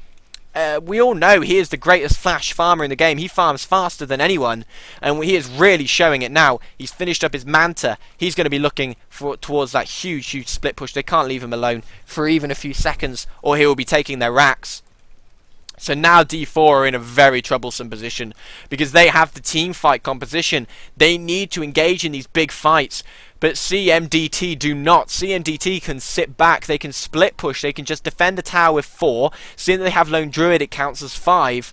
we all know he is the greatest flash farmer in the game. He farms faster than anyone, and he is really showing it now. He's finished up his Manta. He's going to be looking towards that huge split push. They can't leave him alone for even a few seconds, or he will be taking their racks. So now D4 are in a very troublesome position because they have the team fight composition. They need to engage in these big fights, but CMDT do not. CMDT can sit back, they can split push, they can just defend the tower with 4. Seeing that they have Lone Druid, it counts as 5,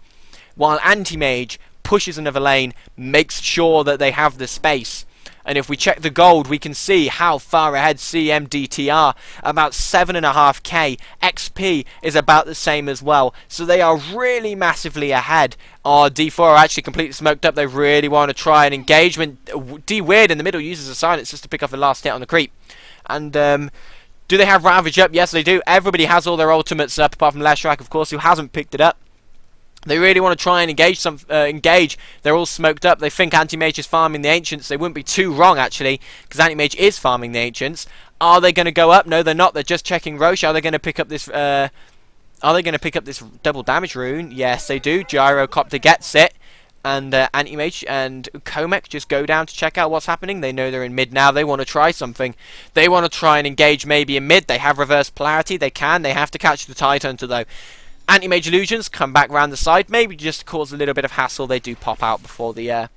while Anti-Mage pushes another lane, makes sure that they have the space. And if we check the gold, we can see how far ahead CMDT are. About 7.5k. XP is about the same as well. So they are really massively ahead. D4 are actually completely smoked up. They really want to try an engagement. D-Weird in the middle uses a silence just to pick up the last hit on the creep. And do they have Ravage up? Yes, they do. Everybody has all their ultimates up, apart from Leshrak, of course, who hasn't picked it up. They really want to try and engage. They're all smoked up. They think Anti-Mage is farming the Ancients. They wouldn't be too wrong, actually, because Anti-Mage is farming the Ancients. Are they going to go up? No, they're not. They're just checking Roche. Are they going to pick up this... Are they going to pick up this double damage rune? Yes, they do. Gyrocopter gets it. And Anti-Mage and Comek just go down to check out what's happening. They know they're in mid now. They want to try something. They want to try and engage maybe in mid. They have reverse polarity. They can. They have to catch the Tide Hunter, though. Anti-Mage illusions come back round the side, maybe just to cause a little bit of hassle. They do pop out before the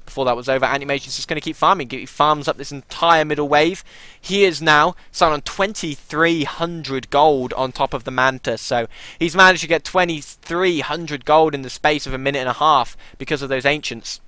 before that was over. Anti-Mage is just going to keep farming. He farms up this entire middle wave. He is now sat on 2,300 gold on top of the Manta, so he's managed to get 2,300 gold in the space of a minute and a half because of those Ancients.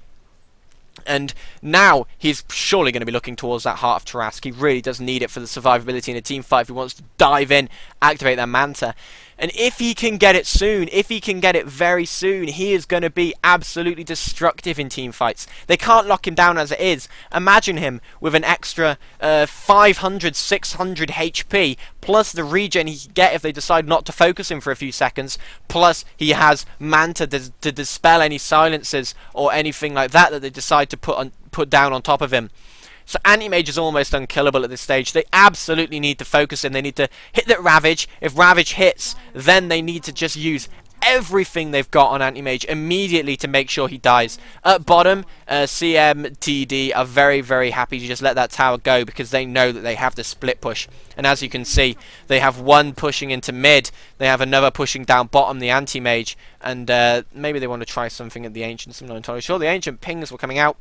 And now he's surely going to be looking towards that Heart of Tarask. He really does need it for the survivability in a team fight if he wants to dive in, activate that Manta. And if he can get it soon, if he can get it very soon, he is going to be absolutely destructive in team fights. They can't lock him down as it is. Imagine him with an extra 500, 600 HP, plus the regen he can get if they decide not to focus him for a few seconds, plus he has Manta to dispel any silences or anything like that they decide to put down on top of him. So Anti-Mage is almost unkillable at this stage. They absolutely need to focus him. They need to hit that Ravage. If Ravage hits, then they need to just use everything they've got on Anti-Mage immediately to make sure he dies. At bottom, CMDT are very, very happy to just let that tower go because they know that they have the split push. And as you can see, they have one pushing into mid. They have another pushing down bottom, the Anti-Mage. And maybe they want to try something at the Ancients. I'm not entirely sure. The Ancient pings were coming out,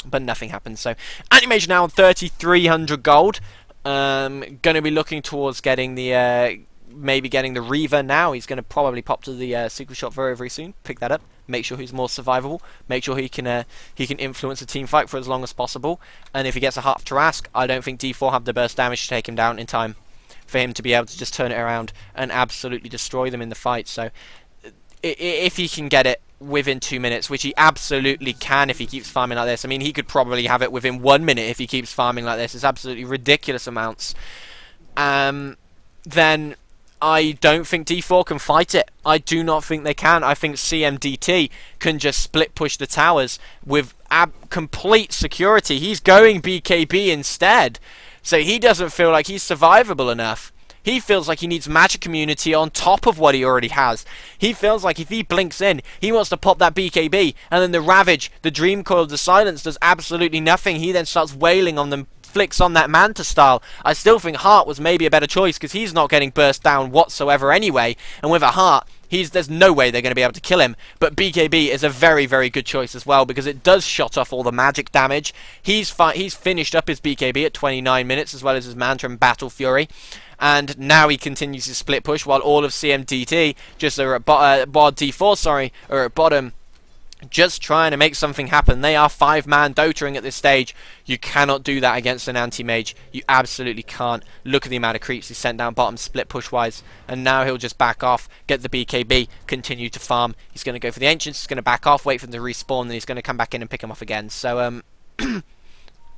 but nothing happened. So Anti-Mage now on 3,300 gold. Going to be looking towards getting the maybe getting the Reaver now. He's going to probably pop to the secret shop very, very soon. Pick that up. Make sure he's more survivable. Make sure he can influence a team fight for as long as possible. And if he gets a Heart of Tarask, I don't think D4 have the burst damage to take him down in time for him to be able to just turn it around and absolutely destroy them in the fight. So if he can get it within 2 minutes, which he absolutely can if he keeps farming like this. I mean, he could probably have it within 1 minute if he keeps farming like this. It's absolutely ridiculous amounts. Then I don't think D4 can fight it. I do not think they can. I think CMDT can just split push the towers with complete security. He's going BKB instead, so he doesn't feel like he's survivable enough. He feels like he needs magic immunity on top of what he already has. He feels like if he blinks in, he wants to pop that BKB, and then the Ravage, the Dream Coil, the Silence does absolutely nothing. He then starts wailing on them, flicks on that Manta style. I still think Heart was maybe a better choice because he's not getting burst down whatsoever anyway, and with a Heart, there's no way they're going to be able to kill him. But BKB is a very, very good choice as well because it does shut off all the magic damage. He's finished up his BKB at 29 minutes as well as his Manta and Battle Fury. And now he continues his split push while all of CMDT just are at D4, are at bottom, just trying to make something happen. They are 5-man Dotering at this stage. You cannot do that against an Anti-Mage. You absolutely can't. Look at the amount of creeps he sent down bottom split push-wise. And now he'll just back off, get the BKB, continue to farm. He's going to go for the Ancients, he's going to back off, wait for them to respawn, then he's going to come back in and pick him off again. So,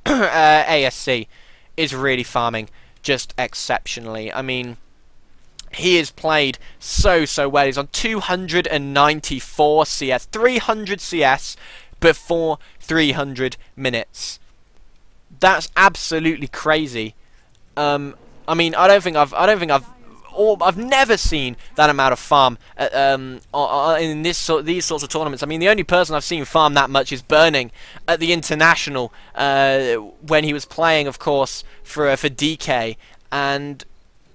ASC is really farming just exceptionally. I mean, he has played so well. He's on 294 CS, 300 CS before 300 minutes. That's absolutely crazy. I mean, I've never seen that amount of farm in these sorts of tournaments. I mean, the only person I've seen farm that much is Burning at the International when he was playing, of course, for DK, and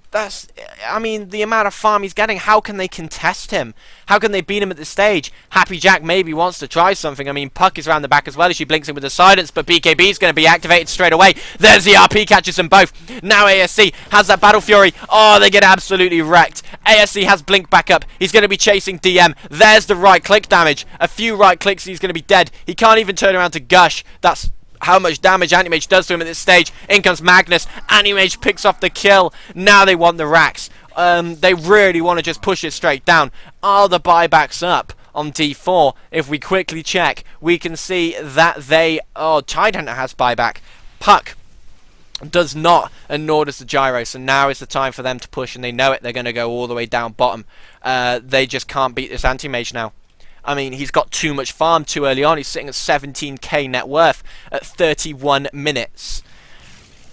that's, I mean, the amount of farm he's getting. How can they contest him? How can they beat him at this stage? Happy Jack maybe wants to try something. I mean, Puck is around the back as well as she blinks in with the Silence, but BKB is going to be activated straight away. There's the RP, catches them both. Now ASC has that Battle Fury. Oh, they get absolutely wrecked. ASC has Blink back up. He's going to be chasing DM. There's the right click damage. A few right clicks and he's going to be dead. He can't even turn around to Gush. That's how much damage Anti-Mage does to him at this stage. In comes Magnus. Anti-Mage picks off the kill. Now they want the racks. They really want to just push it straight down. Are the buybacks up on D4? If we quickly check, we can see that they... Oh, Tidehunter has buyback. Puck Does not, and nor does the gyro. So now is the time for them to push, and they know it. They're going to go all the way down bottom. They just can't beat this anti-mage now. I mean, he's got too much farm too early on. He's sitting at 17k net worth at 31 minutes.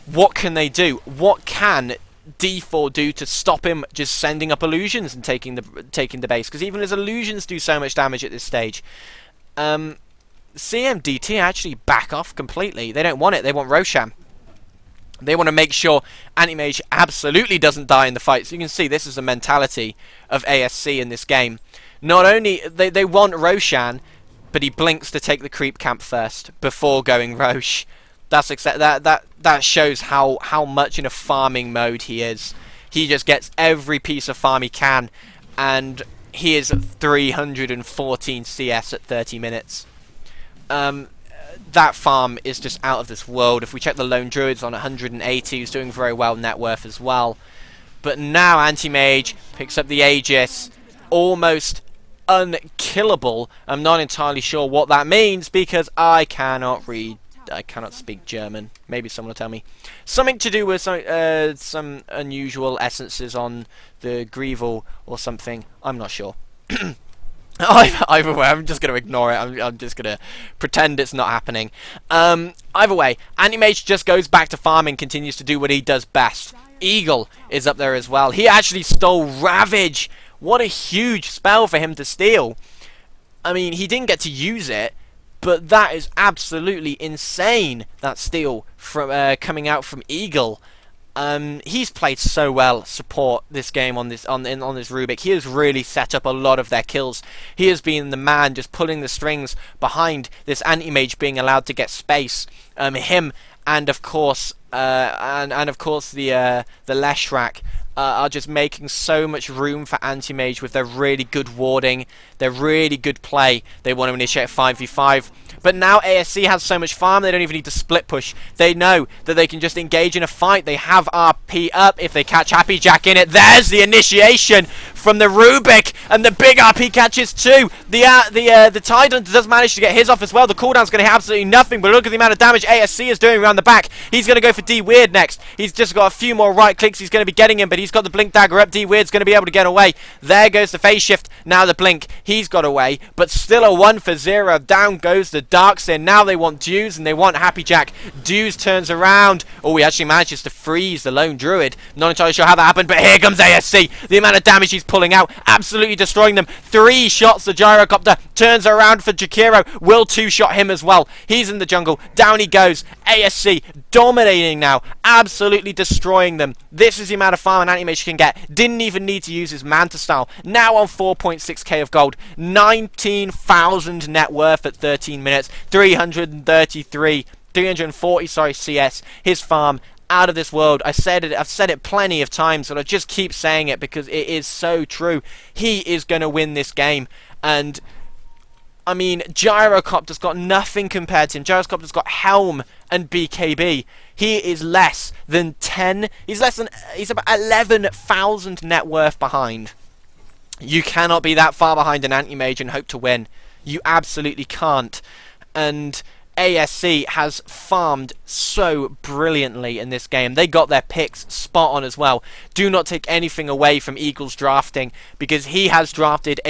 What can they do? What can D4 do to stop him just sending up illusions and taking the base? Because even his illusions do so much damage at this stage. CMDT actually back off completely. They don't want it. They want Roshan. They want to make sure Anti-Mage absolutely doesn't die in the fight. So you can see this is the mentality of ASC in this game. Not only they want Roshan, but he blinks to take the creep camp first before going Roche. That shows how much in a farming mode he is. He just gets every piece of farm he can, and he is at 314 CS at 30 minutes. That farm is just out of this world. If we check the Lone Druid's on 180, he's doing very well net worth as well. But now Anti-Mage picks up the Aegis, almost unkillable. I'm not entirely sure what that means because I cannot speak German. Maybe someone will tell me. Something to do with some unusual essences on the Greevil or something. I'm not sure. Either way, I'm just going to ignore it. I'm just going to pretend it's not happening. Either way, Anti-Mage just goes back to farming, continues to do what he does best. Eagle is up there as well. He actually stole Ravage. What a huge spell for him to steal. I mean, he didn't get to use it, but that is absolutely insane, that steal from coming out from Eagle. He's played so well support this game on this Rubik. He has really set up a lot of their kills. He has been the man just pulling the strings behind this Anti-Mage being allowed to get space. Him and of course the Leshrac are just making so much room for Anti-Mage with their really good warding, their really good play. They want to initiate a 5v5. But now ASC has so much farm, they don't even need to split push. They know that they can just engage in a fight. They have RP up if they catch Happy Jack in it. There's the initiation from the Rubik, and the big RP catches too. The Tidal does manage to get his off as well. The cooldown's going to hit absolutely nothing, but look at the amount of damage ASC is doing around the back. He's going to go for D-Weird next. He's just got a few more right clicks. He's going to be getting him, but he's got the Blink Dagger up. D-Weird's going to be able to get away. There goes the phase shift. Now the Blink. He's got away, but still a 1-for-0. Down goes the Darksin. Now they want Dews, and they want Happy Jack. Dews turns around. Oh, he actually manages to freeze the Lone Druid. Not entirely sure how that happened, but here comes ASC. The amount of damage he's pulling out, absolutely destroying them. 3 shots. The Gyrocopter turns around for Jakiro. Will 2-shot him as well. He's in the jungle. Down he goes. ASC dominating now, absolutely destroying them. This is the amount of farm an Anti-Mage can get. Didn't even need to use his Manta style. Now on 4.6k of gold, 19,000 net worth at 13 minutes, 340 CS. His farm out of this world. I've said it plenty of times, but I just keep saying it because it is so true. He is going to win this game, and I mean, Gyrocopter's got nothing compared to him. Gyrocopter's got Helm and BKB. He is less than 10. He's about 11,000 net worth behind. You cannot be that far behind an Anti-Mage and hope to win. You absolutely can't. And ASC has farmed so brilliantly in this game. They got their picks spot on as well. Do not take anything away from Eagle's drafting, because he drafted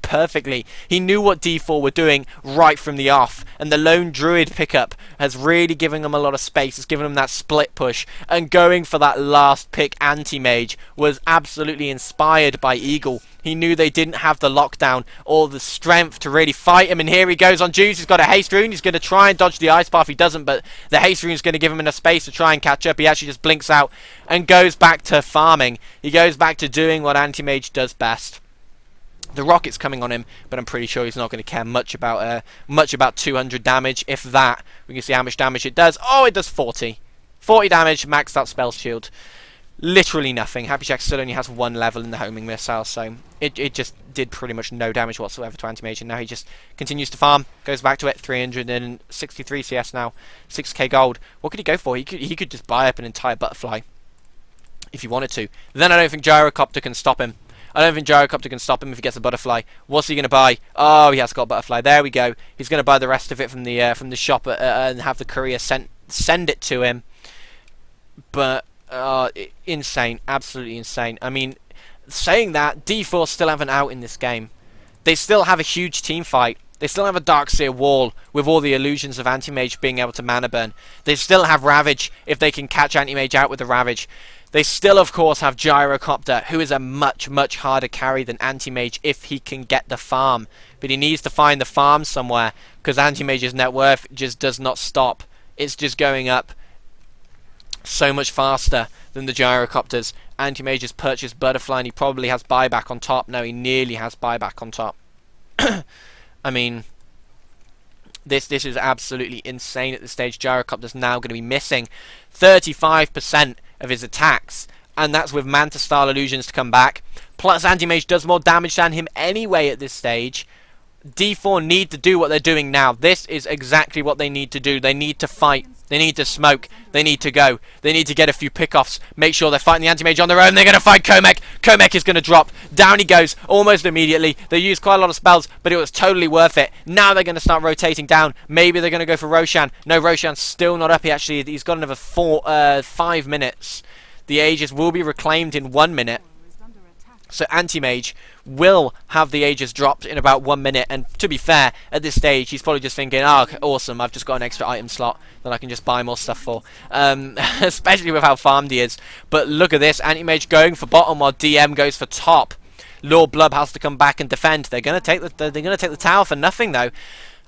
perfectly. He knew what D4 were doing right from the off, and the Lone Druid pickup has really given them a lot of space. It's given them that split push, and going for that last pick Anti-Mage was absolutely inspired by Eagle. He knew they didn't have the lockdown or the strength to really fight him, and here he goes on Juice. He's got a haste rune. He's going to try and dodge the ice path. He doesn't, but the haste rune is going to give him enough space to try and catch up. He actually just blinks out and goes back to farming. He goes back to doing what Anti-Mage does best. The rocket's coming on him, but I'm pretty sure he's not going to care much about 200 damage, if that. We can see how much damage it does. Oh, it does 40. 40 damage, maxed out spell shield. Literally nothing. Happy Jack still only has 1 level in the homing missile, so it just did pretty much no damage whatsoever to Anti-Mage, and now he just continues to farm, goes back to it. 363 CS now, 6k gold. What could he go for? He could just buy up an entire butterfly if he wanted to. Then I don't think Gyrocopter can stop him. I don't think Gyrocopter can stop him if he gets a butterfly. What's he going to buy? Oh, he has got a butterfly. There we go. He's going to buy the rest of it from the shop and have the courier send it to him. but insane, absolutely insane. I mean, saying that, D4 still have an out in this game. They still have a huge team fight. They still have a Darkseer wall with all the illusions of Anti-Mage being able to mana burn. They still have Ravage if they can catch Anti-Mage out with the Ravage. They still, of course, have Gyrocopter, who is a much, much harder carry than Anti-Mage if he can get the farm. But he needs to find the farm somewhere, because Anti-Mage's net worth just does not stop. It's just going up so much faster than the Gyrocopters. Anti-Mage has purchased Butterfly, and he probably has buyback on top. No, he nearly has buyback on top. I mean, this is absolutely insane at this stage. Gyrocopter's now going to be missing 35% of his attacks, and that's with Manta-style illusions to come back. Plus, Anti-Mage does more damage than him anyway at this stage. D4 need to do what they're doing now. This is exactly what they need to do. They need to fight. They need to smoke. They need to go. They need to get a few pickoffs. Make sure they're fighting the Anti-Mage on their own. They're going to fight Komek. Komek is going to drop. Down he goes almost immediately. They used quite a lot of spells, but it was totally worth it. Now they're going to start rotating down. Maybe they're going to go for Roshan. No, Roshan's still not up. He's got another 5 minutes. The Aegis will be reclaimed in 1 minute. So Anti-Mage will have the Aegis dropped in about 1 minute, and to be fair, at this stage he's probably just thinking, oh, okay, awesome, I've just got an extra item slot that I can just buy more stuff for, especially with how farmed he is. But look at this, Anti-Mage going for bottom while DM goes for top. Lord Blub has to come back and defend. They're going to take the tower for nothing though.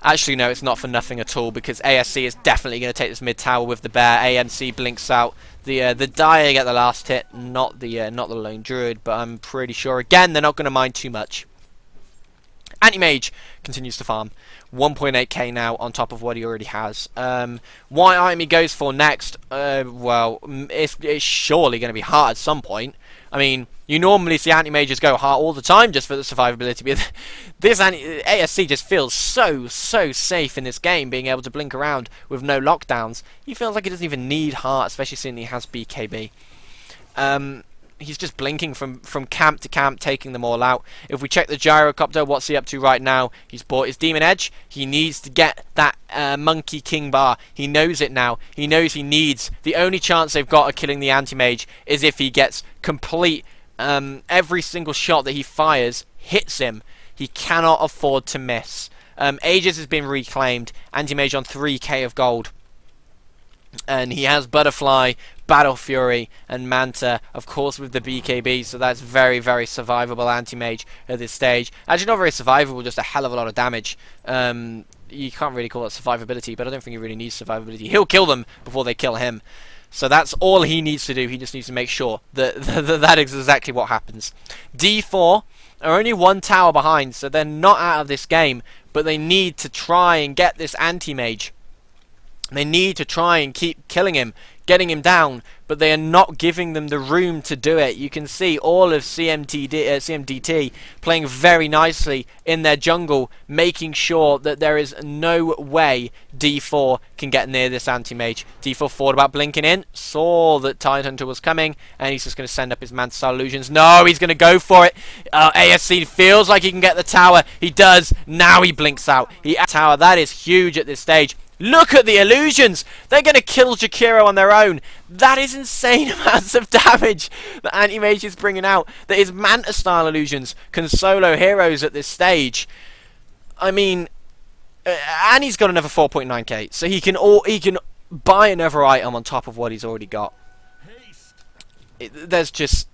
Actually, no, it's not for nothing at all, because ASC is definitely going to take this mid tower with the bear. AMC blinks out. The Dire get the last hit, not the Lone Druid, but I'm pretty sure again they're not going to mind too much. Anti-Mage continues to farm 1.8k now on top of what he already has. What item he goes for next? Well, it's surely going to be heart at some point. I mean, you normally see Anti-Mages go heart all the time just for the survivability, but this ASC just feels so safe in this game, being able to blink around with no lockdowns. He feels like he doesn't even need heart, especially seeing he has BKB. He's just blinking from camp to camp, taking them all out. If we check the Gyrocopter, what's he up to right now? He's bought his Demon Edge. He needs to get that Monkey King bar. He knows it now. He knows he needs. The only chance they've got of killing the Anti-Mage is if he gets complete. Every single shot that he fires hits him. He cannot afford to miss. Aegis has been reclaimed. Anti-Mage on 3k of gold. And he has Butterfly, Battle Fury, and Manta, of course, with the BKB, so that's very survivable Anti-Mage at this stage. Actually, not very survivable, just a hell of a lot of damage. You can't really call it survivability, but I don't think he really needs survivability. He'll kill them before they kill him. So that's all he needs to do. He just needs to make sure that that is exactly what happens. D4 are only 1 tower behind, so they're not out of this game, but they need to try and get this Anti-Mage. They need to try and keep killing him, getting him down, but they are not giving them the room to do it. You can see all of CMDT playing very nicely in their jungle, making sure that there is no way D4 can get near this Anti-Mage. D4 thought about blinking in, saw that Tidehunter was coming, and he's just going to send up his Manta-style illusions. No, he's going to go for it. ASC feels like he can get the tower. He does. Now he blinks out. Tower, that is huge at this stage. Look at the illusions! They're going to kill Jakiro on their own. That is insane amounts of damage that Anti-Mage is bringing out. That his Manta-style illusions can solo heroes at this stage. I mean, and he's got another 4.9k, so he can buy another item on top of what he's already got. There's just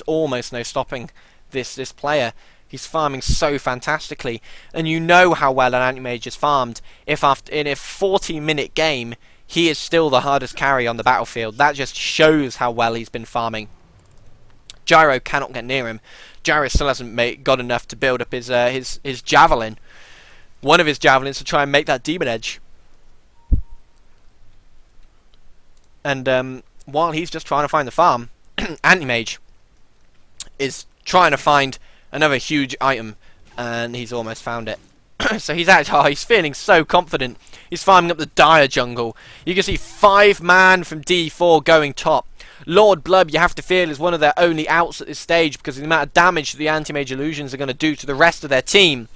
almost no stopping this player. He's farming so fantastically, and you know how well an Anti-Mage is farmed. If in a 40-minute game, he is still the hardest carry on the battlefield. That just shows how well he's been farming. Gyro cannot get near him. Gyro still hasn't got enough to build up his javelin. One of his javelins to try and make that Demon Edge. And while he's just trying to find the farm, Anti-Mage is trying to find another huge item, and he's almost found it. So he's feeling so confident. He's farming up the Dire jungle. You can see 5-man from D4 going top. Lord Blub, you have to feel, is one of their only outs at this stage because of the amount of damage the Anti-Mage illusions are going to do to the rest of their team.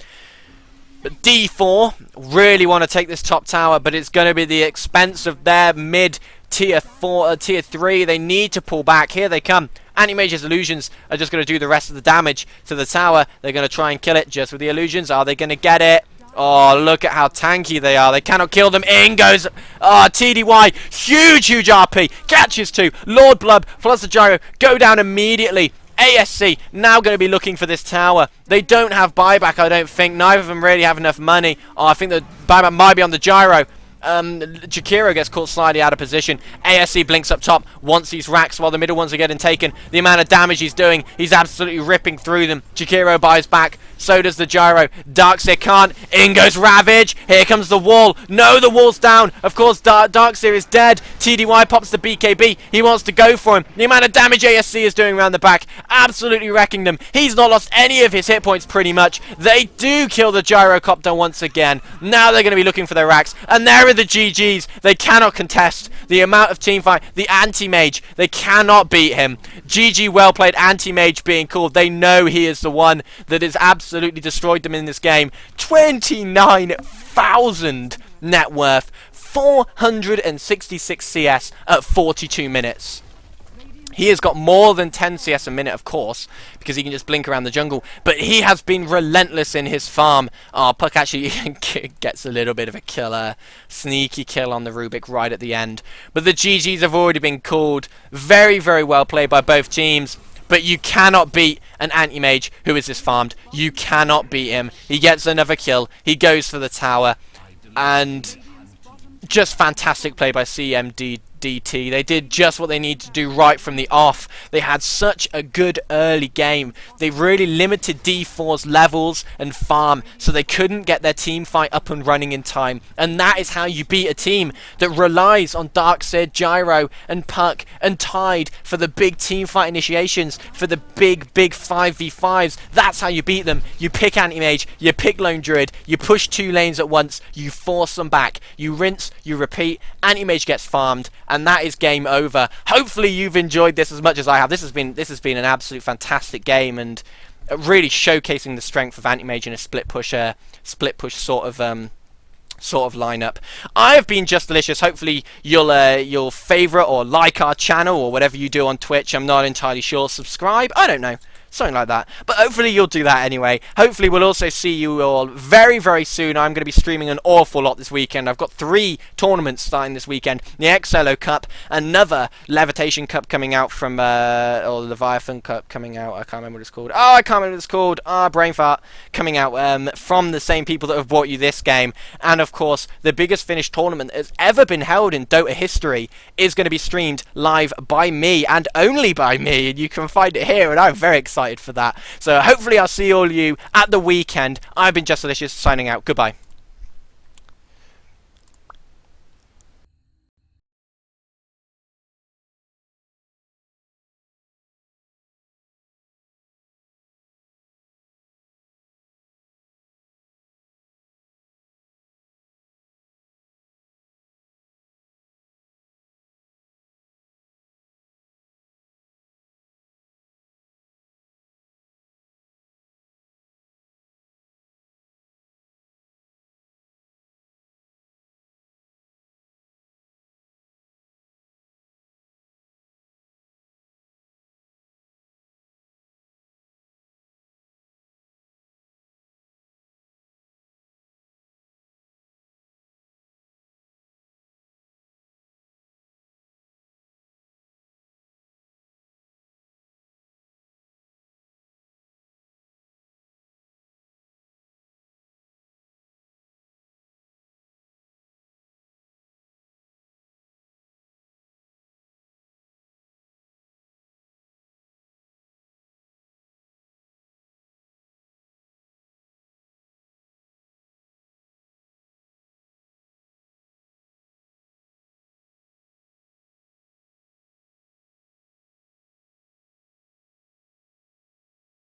But D4 really want to take this top tower, but it's going to be the expense of their mid tier 4, tier 3. They need to pull back. Here they come. Anti-Mage's illusions are just going to do the rest of the damage to the tower. They're going to try and kill it just with the illusions. Are they going to get it? Oh, look at how tanky they are. They cannot kill them. In goes TDY. Huge RP. Catches 2. Lord Blub plus the gyro go down immediately. ASC now going to be looking for this tower. They don't have buyback, I don't think. Neither of them really have enough money. Oh, I think the buyback might be on the gyro. Jakiro gets caught slightly out of position. ASC blinks up top, wants these racks while the middle ones are getting taken. The amount of damage he's doing, he's absolutely ripping through them. Jakiro buys back, so does the gyro. Darkseer can't. In goes Ravage. Here comes the wall. No, the wall's down. Of course, Darkseer is dead. TDY pops the BKB. He wants to go for him. The amount of damage ASC is doing around the back, absolutely wrecking them. He's not lost any of his hit points pretty much. They do kill the gyrocopter once again. Now they're going to be looking for their racks. And there are the GGs. They cannot contest the amount of team fight. The anti-mage, they cannot beat him. GG, well played. Anti-mage being called. They know he is the one that has absolutely destroyed them in this game. 29,000 net worth, 466 CS at 42 minutes. He has got more than 10 CS a minute, of course, because he can just blink around the jungle. But he has been relentless in his farm. Oh, Puck actually gets a little bit of a killer. Sneaky kill on the Rubik right at the end. But the GGs have already been called. Very, very well played by both teams. But you cannot beat an anti-mage who is this farmed. You cannot beat him. He gets another kill. He goes for the tower. And just fantastic play by CMDT. They did just what they needed to do right from the off. They had such a good early game. They really limited D4's levels and farm, so they couldn't get their team fight up and running in time. And that is how you beat a team that relies on Darkseer, Gyro and Puck and Tide for the big team fight initiations, for the big 5v5s. That's how you beat them. You pick anti-mage, you pick lone druid, you push 2 lanes at once, you force them back, you rinse, you repeat, anti-mage gets farmed, and that is game over. Hopefully you've enjoyed this as much as I have. This has been an absolute fantastic game, and really showcasing the strength of anti-mage in a split push sort of lineup. I have been Just Delicious. Hopefully you'll favourite or like our channel or whatever you do on Twitch. I'm not entirely sure. Subscribe. I don't know. Something like that. But hopefully you'll do that anyway. Hopefully we'll also see you all very, very soon. I'm going to be streaming an awful lot this weekend. I've got 3 tournaments starting this weekend. The XLO Cup, another Levitation Cup coming out from, or Leviathan Cup coming out. I can't remember what it's called. Oh, I can't remember what it's called. Brain fart. Coming out from the same people that have brought you this game. And of course, the biggest Finnish tournament that's ever been held in Dota history is going to be streamed live by me, and only by me. And you can find it here, and I'm very excited for that. So hopefully I'll see all you at the weekend. I've been Just Delicious, signing out. Goodbye.